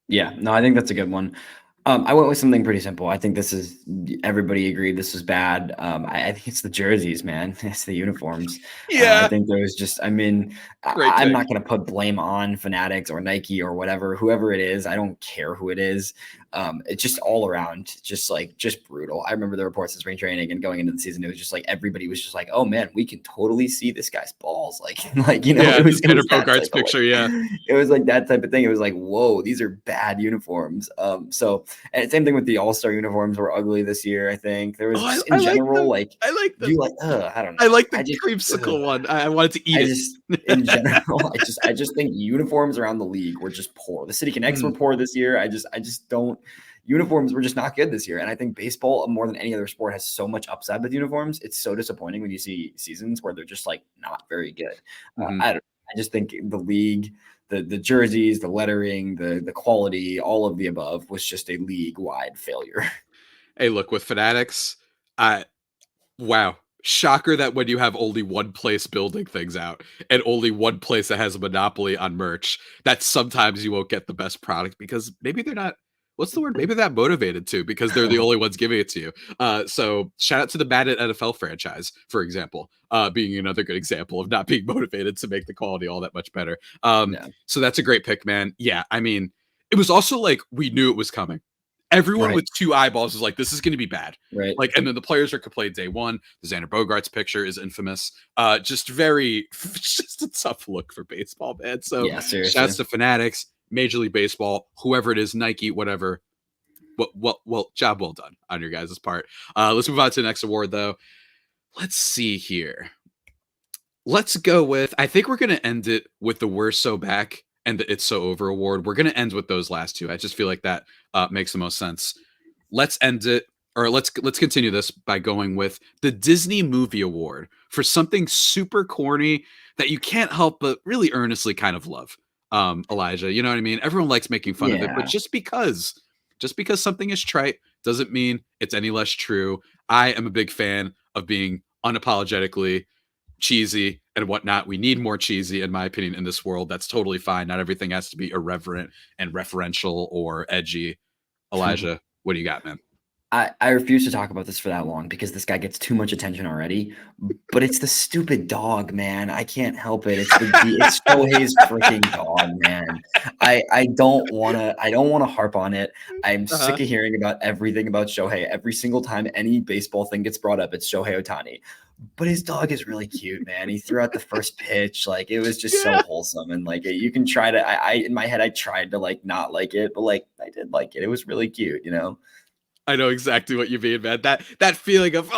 Yeah, no, I think that's a good one. I went with something pretty simple. I think this is everybody agreed this was bad. I think it's the jerseys, man. It's the uniforms. I Yeah, think there was just, I mean, great I'm pick. not going to put blame on Fanatics or Nike or whatever, whoever it is. I don't care who it is. It's just all around, just brutal. I remember the reports in spring training and going into the season. It was just like everybody was just like, "Oh man, we can totally see this guy's balls." Like Yeah, the it Xander was that Bogaerts type of picture. Yeah. it was like that type of thing. It was like, whoa, these are bad uniforms. So and same thing with the All-Star uniforms were ugly this year. I think there was Oh, just I in like general, them. like I like them. you like, I don't I know. like the creamsicle one. I wanted to eat I it. just in general, I just think uniforms around the league were just poor. The City Connects were Mm, poor this year. I just don't uniforms were just not good this year. And I think baseball, more than any other sport, has so much upside with uniforms. It's so disappointing when you see seasons where they're just like not very good. mhm. I just think the league, the jerseys, the lettering, the quality, all of the above was just a league wide failure. Hey, look, with Fanatics, wow. Shocker that when you have only one place building things out and only one place that has a monopoly on merch, that sometimes you won't get the best product because maybe they're not, what's the word? Maybe they're not motivated to because they're the only ones giving it to you. So shout out to the Madden NFL franchise, for example, being another good example of not being motivated to make the quality all that much better. Yeah. So that's a great pick, man. Yeah, I mean, it was also like we knew it was coming. Everyone Right. with two eyeballs was like, this is going to be bad. Right. Like, and then the players are complained day one. The Xander Bogarts picture is infamous. Just very, just a tough look for baseball, man. So, Yeah. shouts Seriously. to Fanatics, Major League Baseball, whoever it is, Nike, whatever. Well, job well done on your guys' part. Let's move on to the next award, though. Let's see here. Let's go with. I think we're going to end it with the "We're So Back" and the "It's So Over" award. We're going to end with those last two. I just feel like that makes the most sense. Let's end it, or let's continue this by going with the Disney Movie Award for something super corny that you can't help but really earnestly kind of love. Elijah, you know what I mean? Everyone likes making fun of it, but Yeah. just because something is trite doesn't mean it's any less true. I am a big fan of being unapologetically cheesy and whatnot. We need more cheesy, in my opinion, in this world. That's totally fine. Not everything has to be irreverent and referential or edgy. Elijah, what do you got, man? I refuse to talk about this for that long because this guy gets too much attention already. But it's the stupid dog, man. I can't help it. It's Shohei's freaking dog, man. I don't wanna harp on it. I'm Uh-huh. sick of hearing about everything about Shohei. Every single time any baseball thing gets brought up, it's Shohei Ohtani. But his dog is really cute, man. He threw out the first pitch. Like, it was just so Yeah, wholesome. And like you can try to I in my head I tried to like not like it, but like I did like it. It was really cute, you know? I know exactly what you mean, man. That feeling of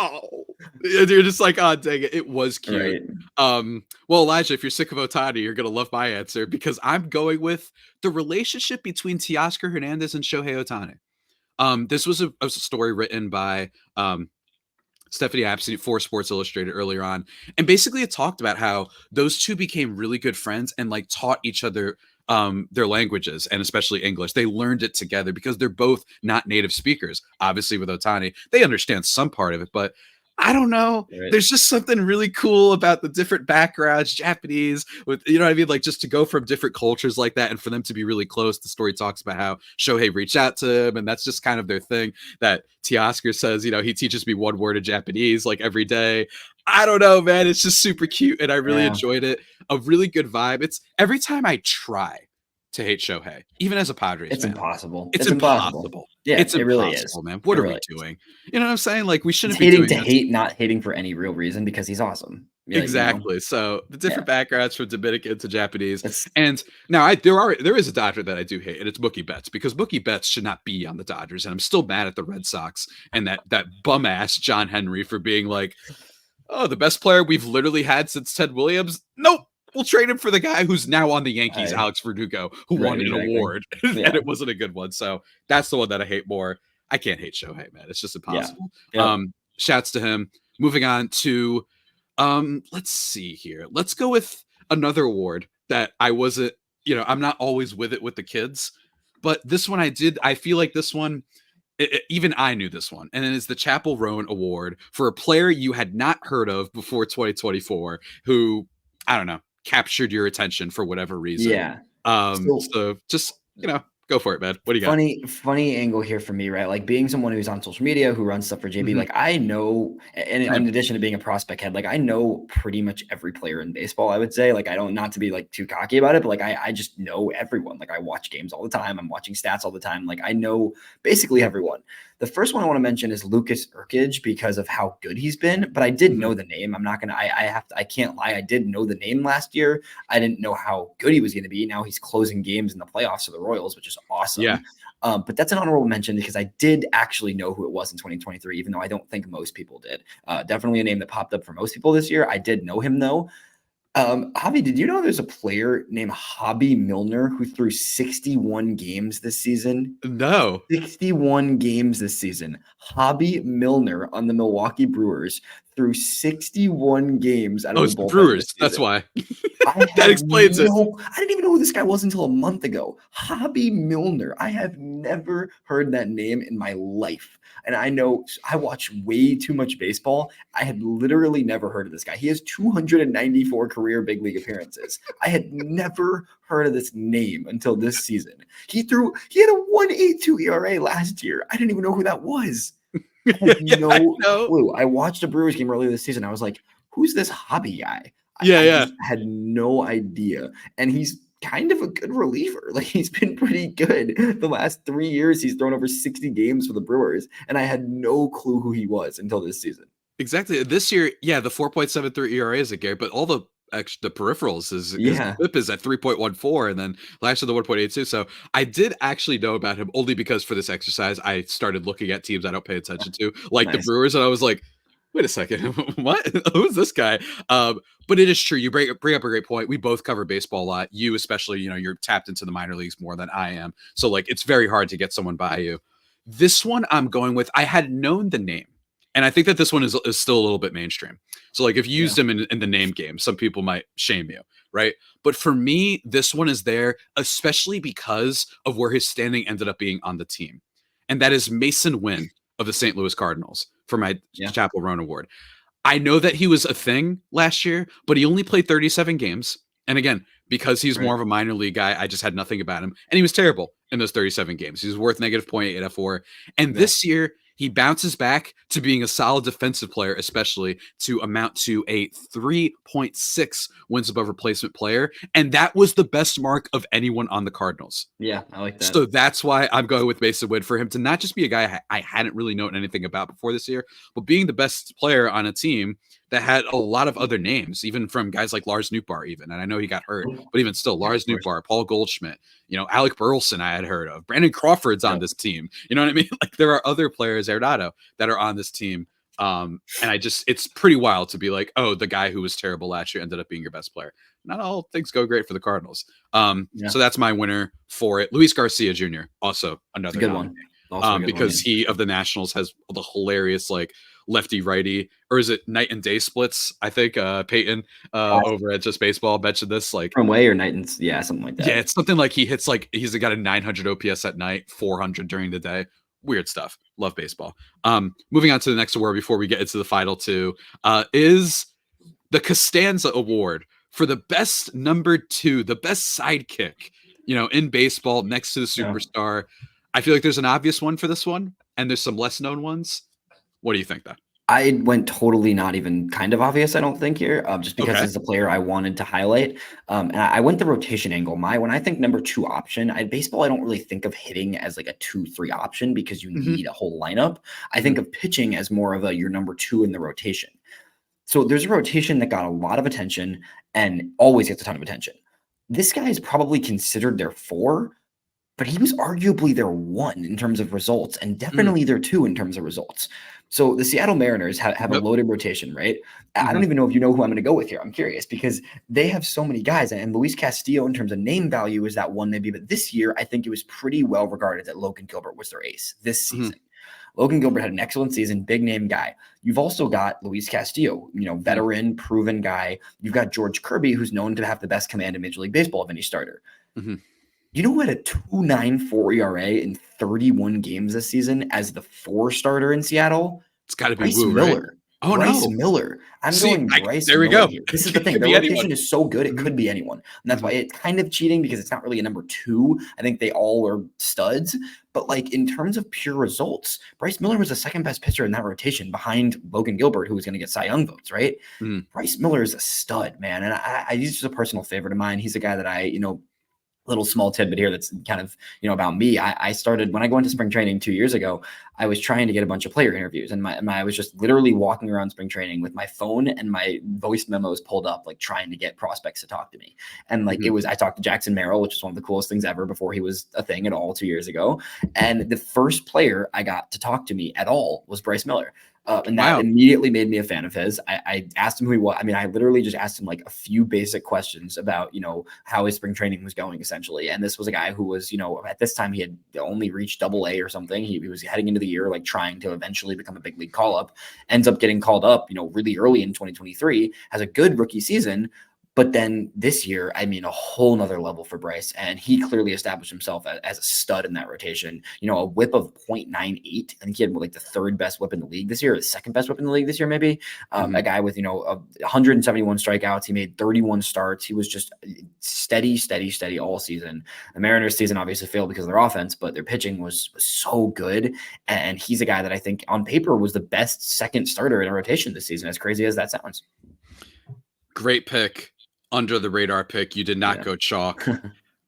you're just like, oh dang it, it was cute. Right. Well, Elijah, if you're sick of Otani, you're gonna love my answer because I'm going with the relationship between Teoscar Hernandez and Shohei Otani. This was a story written by Stephanie Apsey for Sports Illustrated earlier on, and basically it talked about how those two became really good friends and like taught each other their languages and especially English. They learned it together because they're both not native speakers. Obviously, with Otani, they understand some part of it, but I don't know. Right. There's just something really cool about the different backgrounds, Japanese, with you know what I mean, like just to go from different cultures like that, and for them to be really close. The story talks about how Shohei reached out to him, and that's just kind of their thing. That Teoscar says, you know, he teaches me one word of Japanese like every day. I don't know, man. It's just super cute, and I really Yeah. enjoyed it. A really good vibe. It's every time I try to hate Shohei, even as a Padres It's fan, impossible. it's It's impossible. impossible. Yeah, It's it really is. impossible, man. It What are we really is. doing? You know what I'm saying? Like we It's shouldn't be hating doing to this. hate, not hating for any real reason because he's awesome. Yeah, Exactly. So the Yeah. different backgrounds from Dominican to Japanese, It's and now there is a Dodger that I do hate, and it's Mookie Betts because Mookie Betts should not be on the Dodgers, and I'm still mad at the Red Sox and that bum ass John Henry for being like, oh, the best player we've literally had since Ted Williams. Nope. we'll trade him for the guy who's now on the Yankees, I Alex Verdugo, who right, won an exactly. award, and Yeah, it wasn't a good one. So that's the one that I hate more. I can't hate Shohei, man. It's just yeah, impossible. yep. Shouts to him. Moving on to let's see here. Let's go with another award that I wasn't, I'm not always with it with the kids, but this one I did. I feel like this one, even I knew this one, and it is the Chapel Roan Award for a player you had not heard of before 2024, who, I don't know, captured your attention for whatever reason. Yeah. So So just, go for it, man. What do you got? funny angle here for me, right? Like being someone who's on social media, who runs stuff for JB, Mhm. like I know, and Same. in addition to being a prospect head, like I know pretty much every player in baseball, I would say. Like I don't, not to be like too cocky about it, but like I just know everyone. Like I watch games all the time. I'm watching stats all the time. Like I know basically everyone. The first one I want to mention is Lucas Urkic because of how good he's been, but I did Mhm. know the name. I'm not gonna, I can't lie. I did know the name last year. I didn't know how good he was going to be. Now he's closing games in the playoffs for the Royals, which is Yeah. awesome. But that's an honorable mention because I did actually know who it was in 2023, even though I don't think most people did. Definitely a name that popped up for most people this year. I did know him though. Javi, did you know there's a player named Hobby Milner who threw 61 games this season? No. 61 games this season. Hobby Milner on the Milwaukee Brewers threw 61 games out Oh, of the it's the bullpen this Brewers. That's season. why. I That had explains it. I didn't even know who this guy was until a month ago. Hobby Milner. I have never heard that name in my life. And I know I watch way too much baseball. I had literally never heard of this guy. He has 294 career big league appearances. I had never heard of this name until this season. He had a 1.82 ERA last year. I didn't even know who that was. I had Yeah, I no know. clue. I watched a Brewers game earlier this season. I was like, who's this Hobby guy? Yeah, I yeah. just had no idea. And he's kind of a good reliever. Like he's been pretty good the last 3 years. He's thrown over 60 games for the Brewers, and I had no clue who he was until this season. Exactly. This year, yeah, the 4.73 ERA is a Gary, but all the peripherals, his Yeah, whip is at 3.14, and then last year the 1.82. So I did actually know about him only because for this exercise I started looking at teams I don't pay attention to, like the nice. Brewers, and I was like, wait a second, what? Who's this guy? But it is true. You bring up a great point. We both cover baseball a lot. You especially, you're tapped into the minor leagues more than I am. So like it's very hard to get someone by you. This one I'm going with, I had known the name. And I think that this one is still a little bit mainstream. So like if you Yeah, used him in the name game, some people might shame you, right? But for me, this one is there, especially because of where his standing ended up being on the team. And that is Mason Wynn of the St. Louis Cardinals for my yeah, Chapel Roan Award. I know that he was a thing last year, but he only played 37 games. And again, because he's right. more of a minor league guy, I just had nothing about him. And he was terrible in those 37 games. He was worth negative 0.8 F4. And Yeah, this year, he bounces back to being a solid defensive player, especially to amount to a 3.6 wins above replacement player. And that was the best mark of anyone on the Cardinals. yeah, I like that. So that's why I'm going with Mason Wood, for him to not just be a guy I hadn't really known anything about before this year, but being the best player on a team that had a lot of other names, even from guys like Lars Nootbaar, even. And I know he got hurt, but even still, Yeah, of Lars course. Nootbaar, Paul Goldschmidt, Alec Burleson, I had heard of. Brandon Crawford's on Yep. this team. You know what I mean? Like there are other players, Arenado, that are on this team. And it's pretty wild to be like, oh, the guy who was terrible last year ended up being your best player. Not all things go great for the Cardinals. Yeah, So that's my winner for it. Luis Garcia Jr., also it's a another good nominee. one. Also a good one. Because Yeah. he of the Nationals has the hilarious like lefty righty, or is it night and day splits? I think Peyton over at Just Baseball mentioned this. Like, From Way or Night, yeah, something like yeah, that. it's something like he hits like he's got a 900 OPS at night, 400 during the day. Weird stuff. Love baseball. Moving on to the next award before we get into the final two, is the Costanza Award for the best number two, the best sidekick, in baseball next to the Yeah. superstar. I feel like there's an obvious one for this one, and there's some less known ones. What do you think, though? I went totally not even kind of obvious, I don't think here, just because Okay. it's a player I wanted to highlight. And I went the rotation angle. When I think number two option, baseball, I don't really think of hitting as like a 2-3 option because you Hmm. need a whole lineup. I Hmm. think of pitching as more of your number two in the rotation. So there's a rotation that got a lot of attention and always gets a ton of attention. This guy is probably considered their four, but he was arguably their one in terms of results and Mm, definitely their two in terms of results. So the Seattle Mariners have a yep. loaded rotation, right? I don't Mhm, even know if you know who I'm going to go with here. I'm curious because they have so many guys, and Luis Castillo, in terms of name value, is that one maybe. But this year, I think it was pretty well regarded that Logan Gilbert was their ace this mhm, season. Logan Gilbert had an excellent season, big name guy. You've also got Luis Castillo, mhm, veteran, proven guy. You've got George Kirby, who's known to have the best command in Major League Baseball of any starter. mhm. You know who had a 2.94 ERA in 31 games this season as the 4 starter in Seattle? It's gotta be Bryce Wu, right? Miller. Oh, Bryce no. Miller. I'm See, going Bryce there we Miller go. here. This is the It thing. could Their be anyone. rotation is so good, it Mhm, could be anyone. And that's why mhm, it's kind of cheating because it's not really a number 2. I think they all are studs. But like in terms of pure results, Bryce Miller was the second best pitcher in that rotation behind Logan Gilbert, who was going to get Cy Young votes, right? mhm. Bryce Miller is a stud, man. And he's just a personal favorite of mine. He's a guy that little small tidbit here that's kind of about me. I started when I go into spring training 2 years ago. I was trying to get a bunch of player interviews, and I was just literally walking around spring training with my phone and my voice memos pulled up, like trying to get prospects to talk to me. And like Mhm. I talked to Jackson Merrill, which is one of the coolest things ever before he was a thing at all 2 years ago. And the first player I got to talk to me at all was Bryce Miller. And that Wow. immediately made me a fan of his. I asked him who he was. I mean, I literally just asked him like a few basic questions about, how his spring training was going essentially. And this was a guy who was, at this time he had only reached AA or something. He was heading into the year, like trying to eventually become a big league call up, ends up getting called up, really early in 2023, has a good rookie season. But then this year, I mean, a whole nother level for Bryce. And he clearly established himself as a stud in that rotation. A whip of 0.98. I think he had like the third best whip in the league this year, or the second best whip in the league this year, maybe. A Mhm. guy with, 171 strikeouts. He made 31 starts. He was just steady, steady, steady all season. The Mariners season obviously failed because of their offense, but their pitching was so good. And he's a guy that I think on paper was the best second starter in a rotation this season, as crazy as that sounds. Great pick. Under the radar pick. You did not Yeah. go chalk.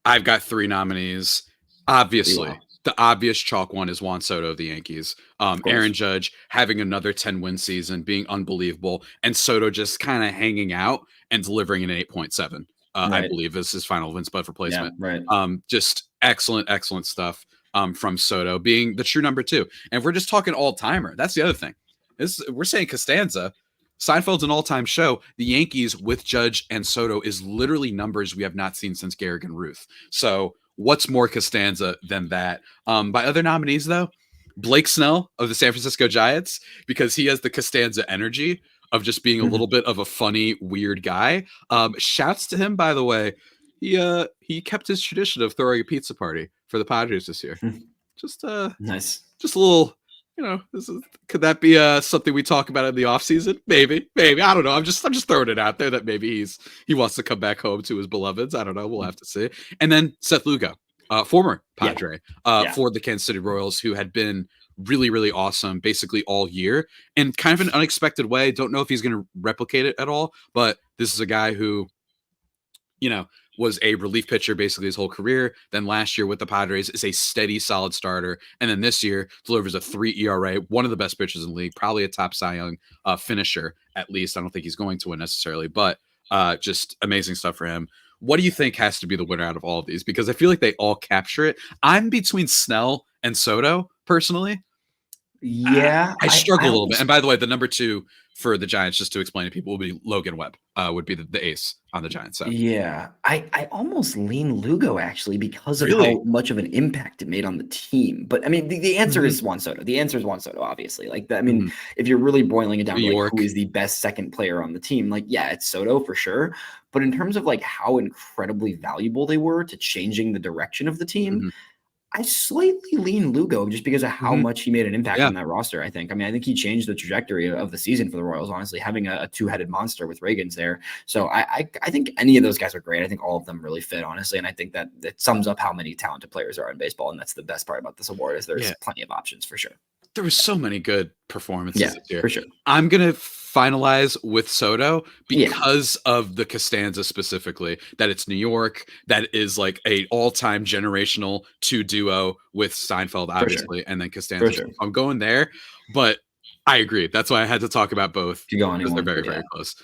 I've got 3 nominees. Pretty Obviously, well. the obvious chalk one is Juan Soto of the Yankees. Of Aaron course. Judge having another 10-win season, being unbelievable, and Soto just kinda hanging out and delivering an 8.7, I Right. believe is his final win spot Yeah. replacement. Right. Just excellent, excellent stuff, from Soto being the true number 2. And if we're just talking all-timer, that's the other thing. We're saying Costanza. Seinfeld's an all-time show. The Yankees with Judge and Soto is literally numbers we have not seen since Gehrig and Ruth. So what's more Costanza than that? By other nominees, though, Blake Snell of the San Francisco Giants, because he has the Costanza energy of just being a little bit of a funny, weird guy. Shouts to him, by the way. He kept his tradition of throwing a pizza party for the Padres this year. Just Nice. just a little, could that be something we talk about in the off season? Maybe. I don't know. I'm just throwing it out there that maybe he wants to come back home to his beloveds. I don't know. We'll have to see. And then Seth Lugo, former Yeah. Padre, Yeah. for the Kansas City Royals, who had been really, really awesome basically all year in kind of an unexpected way. Don't know if he's going to replicate it at all, but this is a guy who, you know, was a relief pitcher basically his whole career. Then last year with the Padres is a steady, solid starter. And then this year delivers a 3 ERA, one of the best pitchers in the league, probably a top Cy Young finisher, at least. I don't think he's going to win necessarily, but just amazing stuff for him. What do you think has to be the winner out of all of these? Because I feel like they all capture it. I'm between Snell and Soto personally. Yeah. I I struggle a little bit. almost And by the way, the number 2 for the Giants, just to explain to people, will be Logan Webb, would be the ace on the Giants side. Yeah, I almost lean Lugo actually because of Really? how much of an impact it made on the team. But I mean, the answer Mhm, is Juan Soto. The answer is Juan Soto, obviously. Like, I mean, mhm. if you're really boiling it down New to like who York. is the best second player on the team, like, yeah, it's Soto for sure. But in terms of like how incredibly valuable they were to changing the direction of the team, Mhm, I slightly lean Lugo just because of how mhm. much he made an impact Yeah. on that roster, I think. I mean, I think he changed the trajectory of the season for the Royals, honestly, having a two-headed monster with Reagan's there. So I think any of those guys are great. I think all of them really fit, honestly. And I think that it sums up how many talented players are in baseball. And that's the best part about this award is there's Yeah. plenty of options for sure. There were so many good performances Yeah, this year. for sure. I'm gonna finalize with Soto Yeah, because of the Costanza specifically, that it's New York, that is like a all-time generational 2 duo with Seinfeld, for sure. obviously, and then For Costanza. So sure. I'm going there, but I agree. That's why I had to talk about both If you go because they're anyone, very, yeah. very close.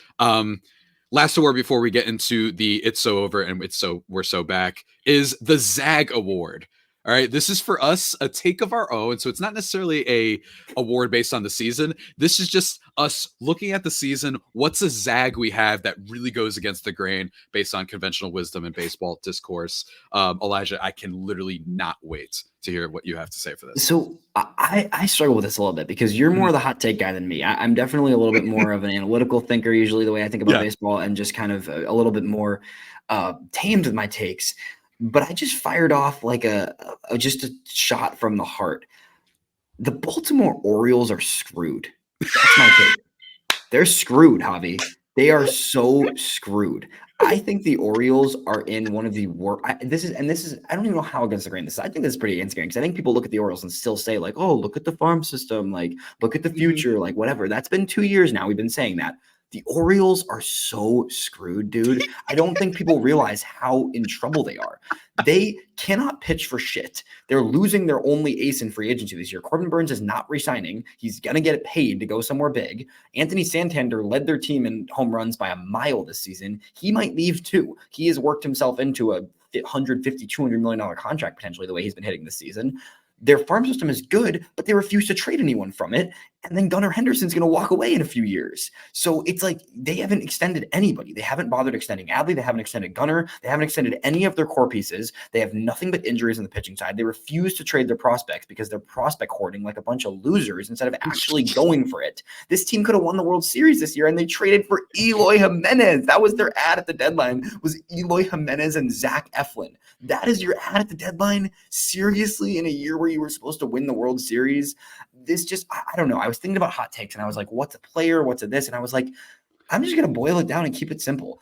Last award before we get into the It's So Over and It's So We're So Back is the ZAG Award. All right, this is for us a take of our own. So it's not necessarily a award based on the season. This is just us looking at the season. What's a zag we have that really goes against the grain based on conventional wisdom and baseball discourse? Elijah, I can literally not wait to hear what you have to say for this. So I struggle with this a little bit because you're more Mhm. of the hot take guy than me. I'm definitely a little bit more of an analytical thinker, usually the way I think about Yeah. baseball, and just kind of a little bit more tamed with my takes. But I just fired off like just a shot from the heart. The Baltimore Orioles are screwed. That's my take. They're screwed, Javi. They are so screwed. I think the Orioles are in one of the worst. This is. I don't even know how against the grain this is. I think this is pretty against the grain because I think people look at the Orioles and still say like, "Oh, look at the farm system. Like, look at the Mhm. future. Like, whatever." That's been 2 years now. We've been saying that. The Orioles are so screwed, dude. I don't think people realize how in trouble they are. They cannot pitch for shit. They're losing their only ace in free agency this year. Corbin Burns is not resigning. He's going to get paid to go somewhere big. Anthony Santander led their team in home runs by a mile this season. He might leave too. He has worked himself into a $150-200 million contract potentially the way he's been hitting this season. Their farm system is good, but they refuse to trade anyone from it. And then Gunnar Henderson's going to walk away in a few years. So it's like they haven't extended anybody. They haven't bothered extending Adley. They haven't extended Gunnar. They haven't extended any of their core pieces. They have nothing but injuries on the pitching side. They refuse to trade their prospects because they're prospect hoarding like a bunch of losers instead of actually going for it. This team could have won the World Series this year, and they traded for Eloy Jimenez. That was their ad at the deadline, was Eloy Jimenez and Zach Eflin. That is your ad at the deadline? Seriously, in a year where you were supposed to win the World Series? This just, I don't know. I was thinking about hot takes, and I was like, what's a player? What's a this? And I was like, I'm just going to boil it down and keep it simple.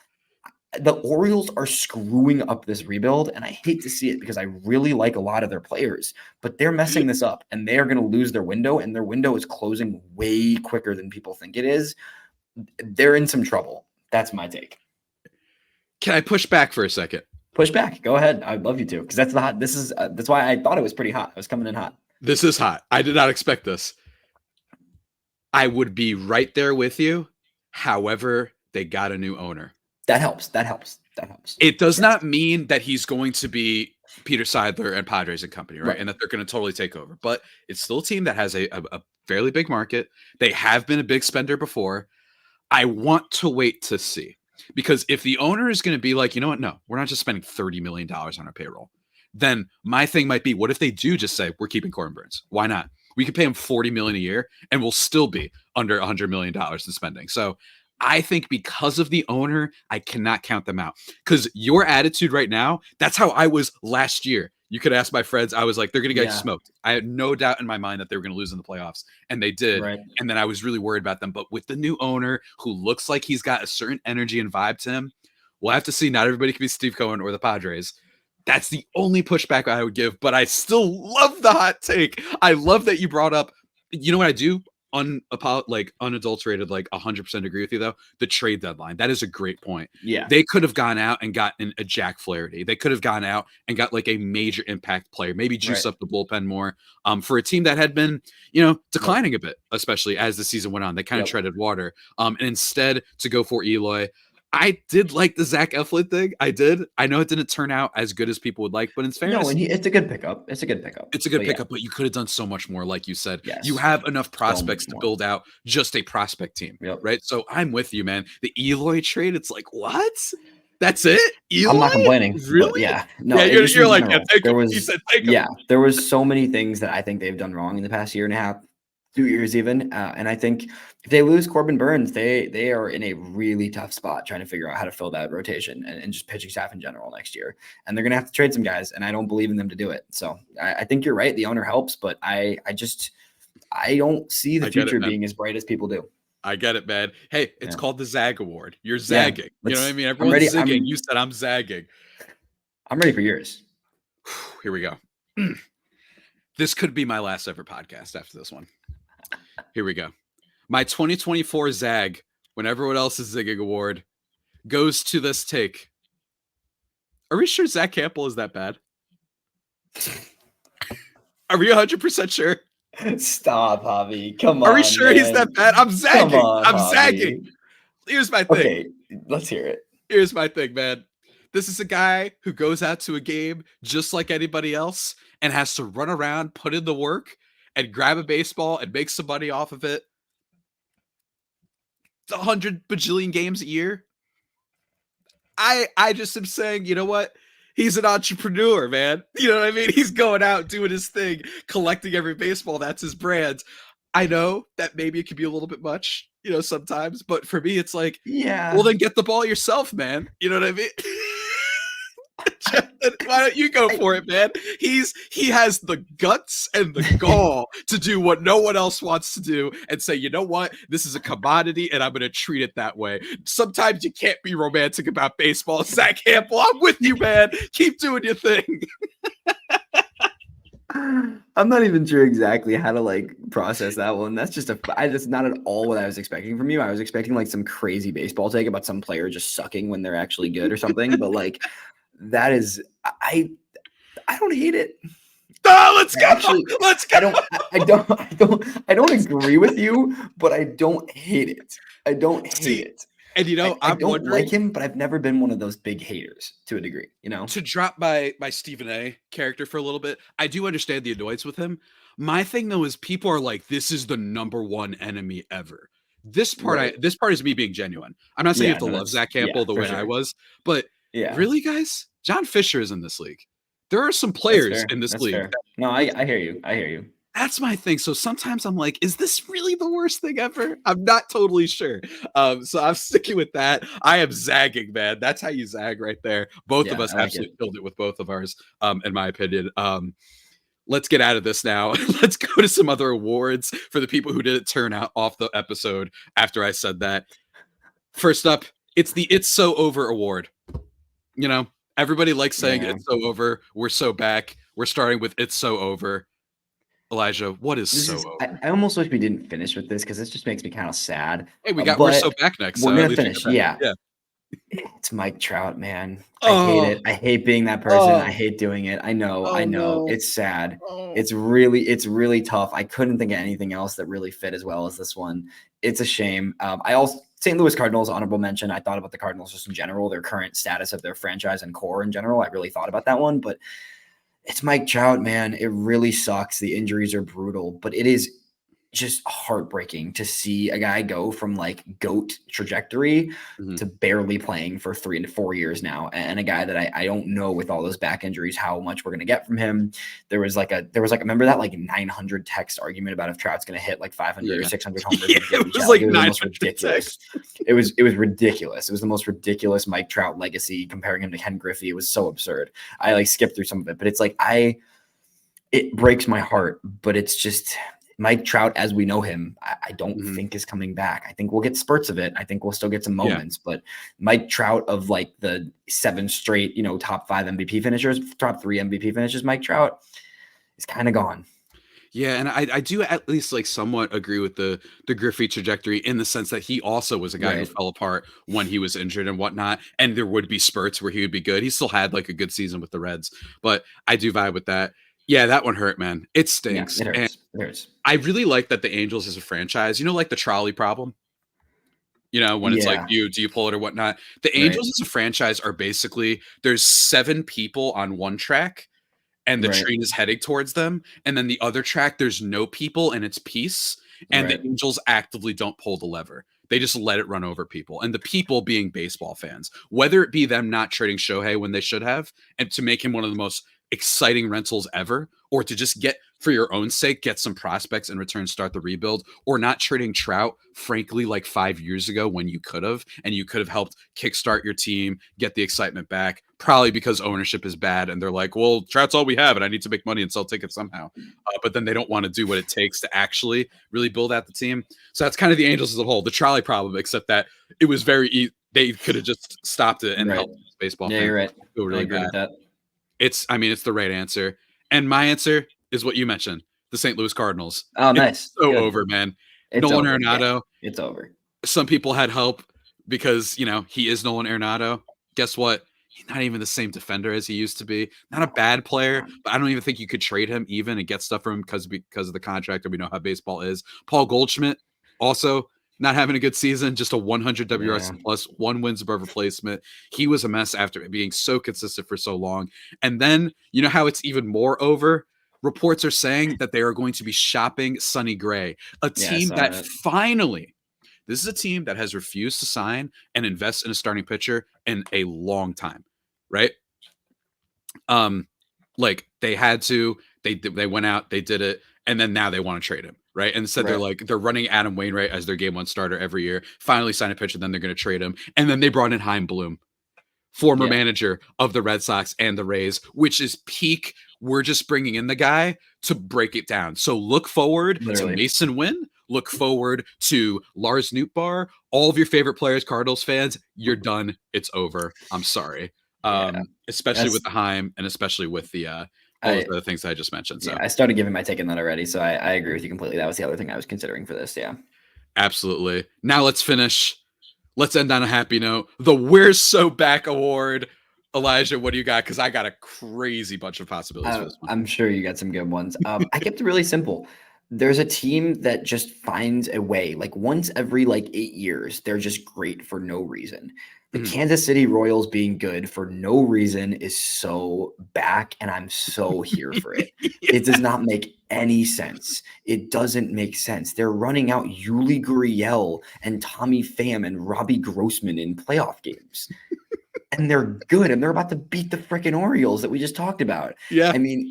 The Orioles are screwing up this rebuild, and I hate to see it because I really like a lot of their players, but they're messing this up, and they are going to lose their window, and their window is closing way quicker than people think it is. They're in some trouble. That's my take. Can I push back for a second? Push back. Go ahead. I'd love you to, because that's the hot. This is that's why I thought it was pretty hot. I was coming in hot. This is hot. I did not expect this. I would be right there with you. However, they got a new owner. That helps. That helps. That helps. It does not mean that he's going to be Peter Seidler and Padres and company, right? Right. And that they're going to totally take over. But it's still a team that has a fairly big market. They have been a big spender before. I want to wait to see. Because if the owner is going to be like, you know what? No, we're not just spending $30 million on our payroll. Then my thing might be, what if they do just say, we're keeping Corbin Burns? Why not? We could pay him $40 million a year and we'll still be under $100 million in spending. So I think because of the owner, I cannot count them out. Because your attitude right now, that's how I was last year. You could ask my friends. I was like, they're going to get smoked. I had no doubt in my mind that they were going to lose in the playoffs. And they did. Right. And then I was really worried about them. But with the new owner who looks like he's got a certain energy and vibe to him, we'll have to see. Not everybody can be Steve Cohen or the Padres. That's the only pushback I would give. But I still love the hot take. I love that you brought up, you know what I do? Unadulterated, like 100% agree with you though. The trade deadline, that is a great point. Yeah, they could have gone out and gotten a Jack Flaherty. They could have gone out and got like a major impact player, maybe juice up the bullpen more. For a team that had been, declining a bit, especially as the season went on. They kind of treaded water. And instead to go for Eloy. I did like the Zach Eflin thing. I did. I know it didn't turn out as good as people would like, but in fairness, and it's a good pickup. It's a good pickup. But you could have done so much more, like you said. Yes. You have enough prospects to build out just a prospect team, right? So I'm with you, man. The Eloy trade, it's like, what? That's it? Eloy? I'm not complaining. Really? Yeah. No, yeah, you're like, he said, there was so many things that I think they've done wrong in the past year and a half, 2 years even. And I think if they lose Corbin Burns, they are in a really tough spot trying to figure out how to fill that rotation and just pitching staff in general next year. And they're going to have to trade some guys, and I don't believe in them to do it. So I think you're right. The owner helps, but I don't see the future being as bright as people do. I get it, man. Hey, it's called the Zag Award. You're zagging. You know what I mean? Everyone's zigging. You said I'm zagging. I'm ready for yours. Here we go. This could be my last ever podcast after this one. Here we go. My 2024 Zag, when everyone else is zigging award, goes to this take. Are we sure Zach Campbell is that bad? Are we 100% sure? Stop, Javi. Come on. Are we sure he's that bad? I'm zagging. I'm Javi. zagging. Here's my thing. Okay, let's hear it. Here's my thing, man. This is a guy who goes out to a game just like anybody else and has to run around, put in the work, and grab a baseball and make some money off of it. 100 bajillion games a year. I just am saying, you know what? He's an entrepreneur, man. You know what I mean? He's going out doing his thing, collecting every baseball. That's his brand. I know that maybe it could be a little bit much, sometimes, but for me, it's like, well, Yeah. then get the ball yourself, man. You know what I mean? I, Why don't you go I, for it, man? He has the guts and the gall to do what no one else wants to do and say, you know what? This is a commodity and I'm going to treat it that way. Sometimes you can't be romantic about baseball. Zach Campbell, I'm with you, man. Keep doing your thing. I'm not even sure exactly how to like process that one. That's not at all what I was expecting from you. I was expecting like some crazy baseball take about some player just sucking when they're actually good or something. But like that is, I don't hate it. Oh, let's go. Actually, Let's go. I don't agree with you, but I don't hate it. I don't hate it. And I I'm don't wondering, like him, but I've never been one of those big haters to a degree, to drop my Stephen A character for a little bit, I do understand the annoyance with him. My thing though is people are like, this is the number one enemy ever. Right. This part is me being genuine. I'm not saying you Yeah, have to no, love Zach Campbell the for way I sure. was, but Yeah, really, guys, John Fisher is in this league. There are some that's players fair. in this That's league. fair. No, I hear you. I hear you. That's my thing. So sometimes I'm like, is this really the worst thing ever? I'm not totally sure. So I'm sticking with that. I am zagging, man. That's how you zag right there. Both of Yeah, us I like it. absolutely killed it with both of ours, in my opinion. Let's get out of this now. Let's go to some other awards for the people who didn't turn out off the episode after I said that. First up, it's the It's So Over award. Everybody likes saying Yeah. it's so over. We're so back. We're starting with It's So Over. Elijah, what is This so is over? I almost wish we didn't finish with this because this just makes me kind of sad. Hey, we're so But back next, we're so at gonna least we finish. got that. Yeah. Yeah. It's Mike Trout, man. I hate Oh, it. I hate being that person. I oh, hate doing it. I oh know. no. It's sad. Oh. It's really tough. I couldn't think of anything else that really fit as well as this one. It's a shame. I also St. Louis Cardinals honorable mention. I thought about the Cardinals just in general, their current status of their franchise and core in general. I really thought about that one, but it's Mike Trout, man. It really sucks. The injuries are brutal, but it is just heartbreaking to see a guy go from like GOAT trajectory Mhm. to barely playing for 3 to 4 years now. And a guy that I don't know with all those back injuries how much we're gonna get from him. Remember that like 900 text argument about if Trout's gonna hit like 500 or Yeah. 600 homers Yeah, with Gary it was Chat. Like like it was the most 900 ridiculous. text. It was ridiculous. It was the most ridiculous Mike Trout legacy comparing him to Ken Griffey. It was so absurd. I like skipped through some of it, but it's like it breaks my heart, but it's just Mike Trout as we know him, I don't Mhm. think is coming back. I think we'll get spurts of it. I think we'll still get some Yeah. moments, but Mike Trout of like the 7 straight, top 5 MVP finishers, top 3 MVP finishes, Mike Trout is kind of gone. Yeah, and I do at least like somewhat agree with the Griffey trajectory in the sense that he also was a guy who Right. fell apart when he was injured and whatnot, and there would be spurts where he would be good. He still had like a good season with the Reds, but I do vibe with that. Yeah, that one hurt, man. It Yeah, stinks. it And hurts. It hurts. I really like that the Angels as a franchise, like the trolley problem, when it's like, Yeah. do you pull it or whatnot? The Right. Angels as a franchise are basically there's 7 people on one track and the Right. train is heading towards them. And then the other track, there's no people and it's peace. And the Right. Angels actively don't pull the lever. They just let it run over people. And the people being baseball fans, whether it be them not trading Shohei when they should have, and to make him one of the most exciting rentals ever, or to just get, for your own sake, get some prospects in return, start the rebuild, or not trading Trout, frankly, like 5 years ago when you could have, and you could have helped kickstart your team, get the excitement back, probably because ownership is bad. And they're like, well, Trout's all we have, and I need to make money and sell tickets somehow. But then they don't want to do what it takes to actually really build out the team. So that's kind of the Angels as a whole, the trolley problem, except that it was very easy. They could have just stopped it and Right. helped baseball Yeah, fans you're right. feel I really agree bad. with that. It's the right answer. And my answer is what you mentioned, the St. Louis Cardinals. Oh, It's nice. so Good. over, man. It's Nolan over. Yeah, Arenado, it's over. some people had hope because, he is Nolan Arenado. Guess what? He's not even the same defender as he used to be. Not a bad player, but I don't even think you could trade him even and get stuff from him because of the contract, and we know how baseball is. Paul Goldschmidt, also not having a good season, just a 100 Yeah. WRC plus, 1 wins above replacement. He was a mess after being so consistent for so long. And then, you know how it's even more over? Reports are saying that they are going to be shopping Sonny Gray, a Yeah, I team saw that it. finally, this is a team that has refused to sign and invest in a starting pitcher in a long time, right? Um, like they had to, they went out, they did it, and then now they want to trade him, right? And instead Right. they're running Adam Wainwright as their game one starter every year. Finally sign a pitcher, then they're going to trade him, and then they brought in Heim Bloom, former Yeah. manager of the Red Sox and the Rays, which is peak. We're just bringing in the guy to break it down. So look forward to Literally. Mason Wynn. Look forward to Lars Nootbaar. All of your favorite players, Cardinals fans, you're done. It's over. I'm sorry. Yeah. Especially with That's the Heim and especially with the all those I other things I just mentioned. yeah, So I started giving my take on that already, so I agree with you completely. That was the other thing I was considering for this. Yeah. absolutely. Now let's finish. Let's end on a happy note. The We're So Back Award. Elijah, what do you got? Because I got a crazy bunch of possibilities for this one. I'm sure you got some good ones. I kept it really simple. There's a team that just finds a way. Like once every like 8 years, they're just great for no reason. The Mhm. Kansas City Royals being good for no reason is so back, and I'm so here for it. It does not make any sense. It doesn't make sense. They're running out Yuli Gurriel and Tommy Pham and Robbie Grossman in playoff games, and they're good, and they're about to beat the freaking Orioles that we just talked about. Yeah, I mean,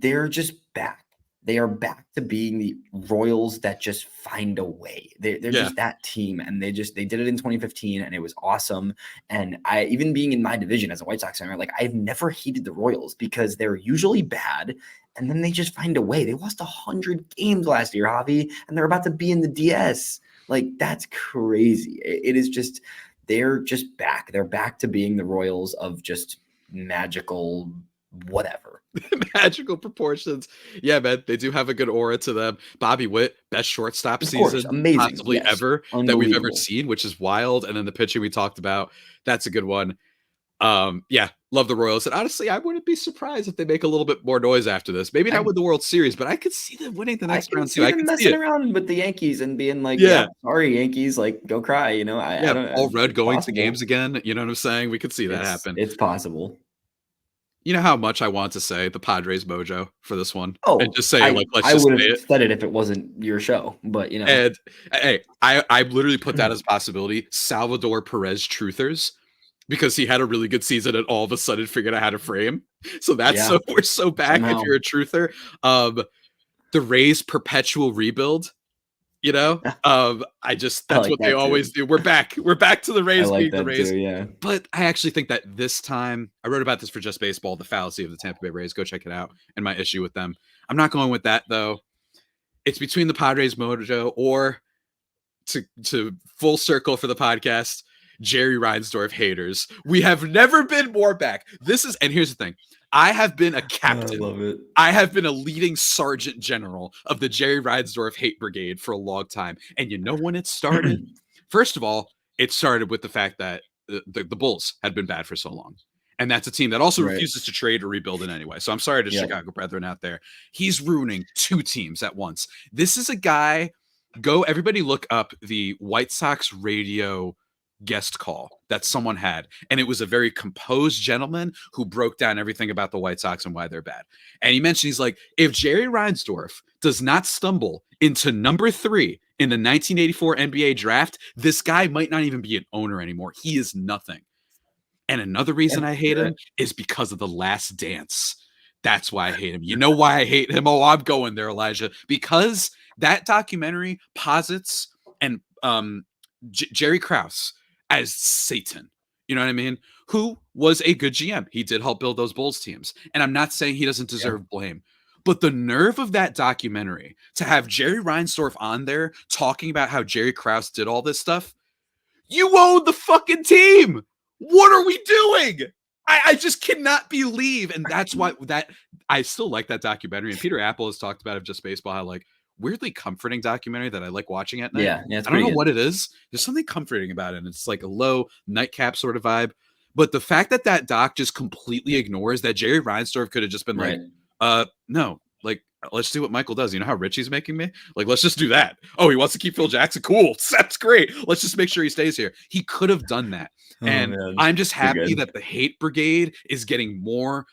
they're just back. They are back to being the Royals that just find a way. They're yeah, just that team, and they did it in 2015, and it was awesome. And I, even being in my division as a White Sox fan, like I've never hated the Royals because they're usually bad, and then they just find a way. They lost 100 games last year, Javi, and they're about to be in the DS. Like that's crazy. It is just they're just back. They're back to being the Royals of just magical whatever. magical proportions. Yeah, man, they do have a good aura to them. Bobby Witt, best shortstop Of course, season amazing. possibly Yes, ever that we've ever unbelievable. seen, which is wild. And then the pitching we talked about, that's a good one. Yeah, love the Royals. And honestly, I wouldn't be surprised if they make a little bit more noise after this. Maybe not I with the World Series, but I could see them winning the I next can round too. see I them could see messing it. around with the Yankees and being like, "Yeah, Yeah. sorry, Yankees, like go cry." I Yeah. don't. Paul Rudd It's going to games possible. again. You know what I'm saying? We could see that happen. It's possible. You know how much I want to say the Padres mojo for this one and Oh, just say, I like, let's I just would say have it. said it if it wasn't your show, but And hey, I literally put that as a possibility. Salvador Perez truthers, because he had a really good season and all of a sudden figured out how to frame. So that's yeah, so we're so back if somehow you're a truther. The Rays perpetual rebuild, you know? I just I that's like what they that always too. do. We're back. We're back to the I Rays like being the that Rays. too. Yeah. But I actually think that this time, I wrote about this for Just Baseball, the fallacy of the Tampa Bay Rays. Go check it out and my issue with them. I'm not going with that though. It's between the Padres mojo or to full circle for the podcast, Jerry Reinsdorf haters. We have never been more back. This is, and here's the thing, I have been a Oh, I captain. love it. I have been a leading sergeant general of the Jerry Reinsdorf hate brigade for a long time. And you know when it started? First of all, it started with the fact that the Bulls had been bad for so long. And that's a team that also Right. refuses to trade or rebuild in any way. So I'm sorry to Yep. Chicago brethren out there. He's ruining two teams at once. This is a guy, everybody look up the White Sox radio guest call that someone had. And it was a very composed gentleman who broke down everything about the White Sox and why they're bad. And he mentioned, he's like, if Jerry Reinsdorf does not stumble into number 3 in the 1984 NBA draft, this guy might not even be an owner anymore. He is nothing. And another reason Yeah, I hate you're him right. is because of The Last Dance. That's why I hate him. You know why I hate him? Oh, I'm going there, Elijah. Because that documentary posits and Jerry Krause as Satan. You know what I mean? Who was a good GM. He did help build those Bulls teams. And I'm not saying he doesn't Yeah. deserve blame. But the nerve of that documentary to have Jerry Reinsdorf on there talking about how Jerry Krause did all this stuff, you own the fucking team. What are we doing? I just cannot believe. And that's why that I still like that documentary. And Peter Apple has talked about it, Just Baseball, how like weirdly comforting documentary that I like watching at night. Yeah, it's I don't pretty know good. what it is. There's something comforting about it. And it's like a low nightcap sort of vibe. But the fact that that doc just completely ignores that Jerry Reinsdorf could have just been like, Right. no, like let's do what Michael does. You know how rich he's making me? Like, let's just do that. Oh, he wants to keep Phil Jackson. Cool. That's great. Let's just make sure he stays here. He could have done that. Oh And man, I'm just too happy good. that the hate brigade is getting more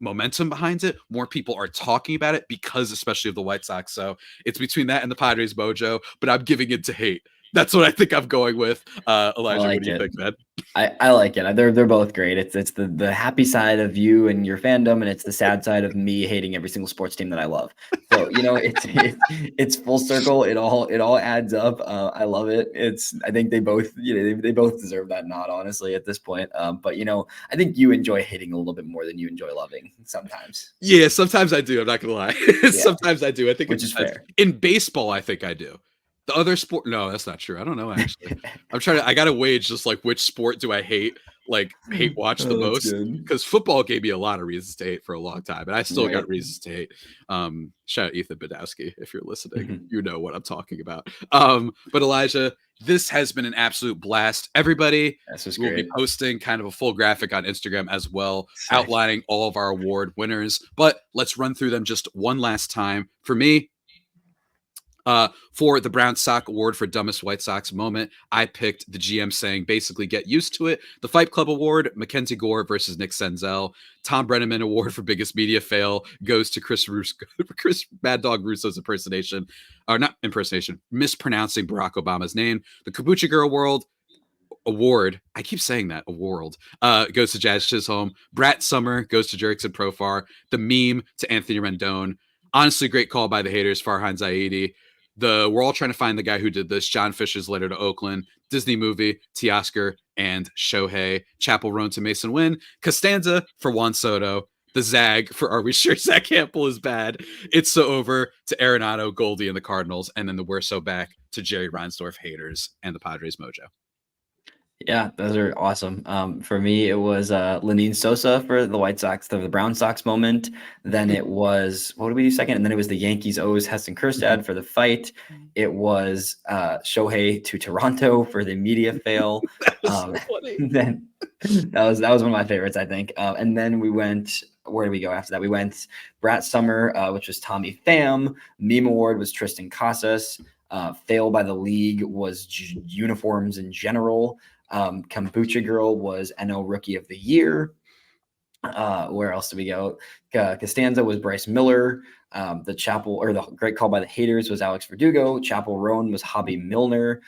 momentum behind it. More people are talking about it because especially of the White Sox. So it's between that and the Padres mojo, but I'm giving it to hate. That's what I think I'm going with. I Elijah, what like do you it. think, man? I like it. They're both great. It's the happy side of you and your fandom, and it's the sad side of me hating every single sports team that I love. So it's full circle. It all adds up. I love it. I think they both they both deserve that nod, honestly, at this point. But I think you enjoy hating a little bit more than you enjoy loving sometimes. Yeah, sometimes I do. I'm not gonna lie. Yeah, Sometimes I do. I think it which is depends. fair. In baseball, I think I do. The other sport, no, that's not true. I don't know actually. I gotta wage just like which sport do I hate watch the Oh, that's most? good. Because football gave me a lot of reasons to hate for a long time, and I still Right. got reasons to hate. Shout out Ethan Badowski if you're listening. Mhm. You know what I'm talking about. But Elijah, this has been an absolute blast. Everybody, This was we'll be great. posting kind of a full graphic on Instagram as well, Sick. outlining all of our award winners. But let's run through them just one last time. For me, for the Brown Sock Award for Dumbest White Sox Moment, I picked the GM saying basically get used to it. The Fight Club Award, Mackenzie Gore versus Nick Senzel. Tom Brenneman Award for Biggest Media Fail goes to Chris Mad Dog Russo's impersonation, or not impersonation, mispronouncing Barack Obama's name. The Kabucha Girl World Award, I keep saying that, award, goes to Jazz Chisholm. Brat Summer goes to Jerickson Profar. The Meme to Anthony Rendon. Honestly, great call by the haters, Farhan Zaidi. We're all trying to find the guy who did this. John Fisher's Letter to Oakland. Disney Movie, Teoscar and Shohei. Chapel Roan to Mason Wynn. Costanza for Juan Soto. The Zag for Are We Sure Zach Campbell is Bad? It's So Over to Arenado, Goldie, and the Cardinals. And then the We're So Back to Jerry Reinsdorf haters and the Padres Mojo. Yeah, those are awesome. For me, it was Lenine Sosa for the White Sox, the Brown Sox moment. Then it was, what did we do second? And then it was the Yankees O's Heston Kjerstad for the fight. It was Shohei to Toronto for the media fail. That was so funny. Then that was one of my favorites, I think. And then we went. Where did we go after that? We went Brat Summer, which was Tommy Pham. Meme Award was Tristan Casas. Fail by the league was uniforms in general. Kombucha Girl was NL Rookie of the Year. Where else did we go? Costanza was Bryce Miller. The great call by the haters was Alex Verdugo. Chapel Roan was Hobby Milner.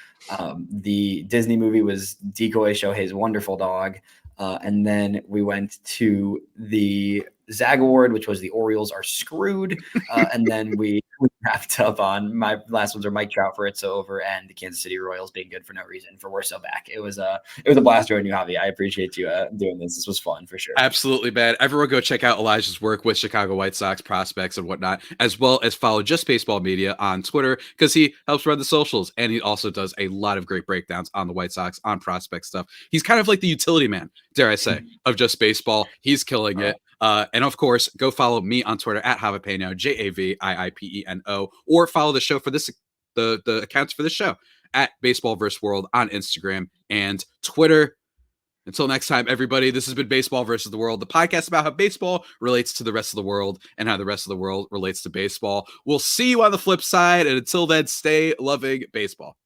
The Disney movie was Decoy Shohei's Wonderful Dog. And then we went to the Zag Award, which was the Orioles Are Screwed. And then we wrapped up on my last ones are Mike Trout for It's Over and the Kansas City Royals being good for no reason for We're So Back. It was a blast joining you, Javi. I appreciate you doing this. This was fun for sure. Absolutely, man. Everyone go check out Elijah's work with Chicago White Sox prospects and whatnot, as well as follow Just Baseball Media on Twitter because he helps run the socials. And he also does a lot of great breakdowns on the White Sox, on prospect stuff. He's kind of like the utility man, dare I say, of Just Baseball. He's killing it. And of course, go follow me on Twitter at Javipeno, JAVIIPENO, or follow the show for this, the accounts for the show at Baseball vs. World on Instagram and Twitter. Until next time, everybody, this has been Baseball versus the World, the podcast about how baseball relates to the rest of the world and how the rest of the world relates to baseball. We'll see you on the flip side. And until then, stay loving baseball.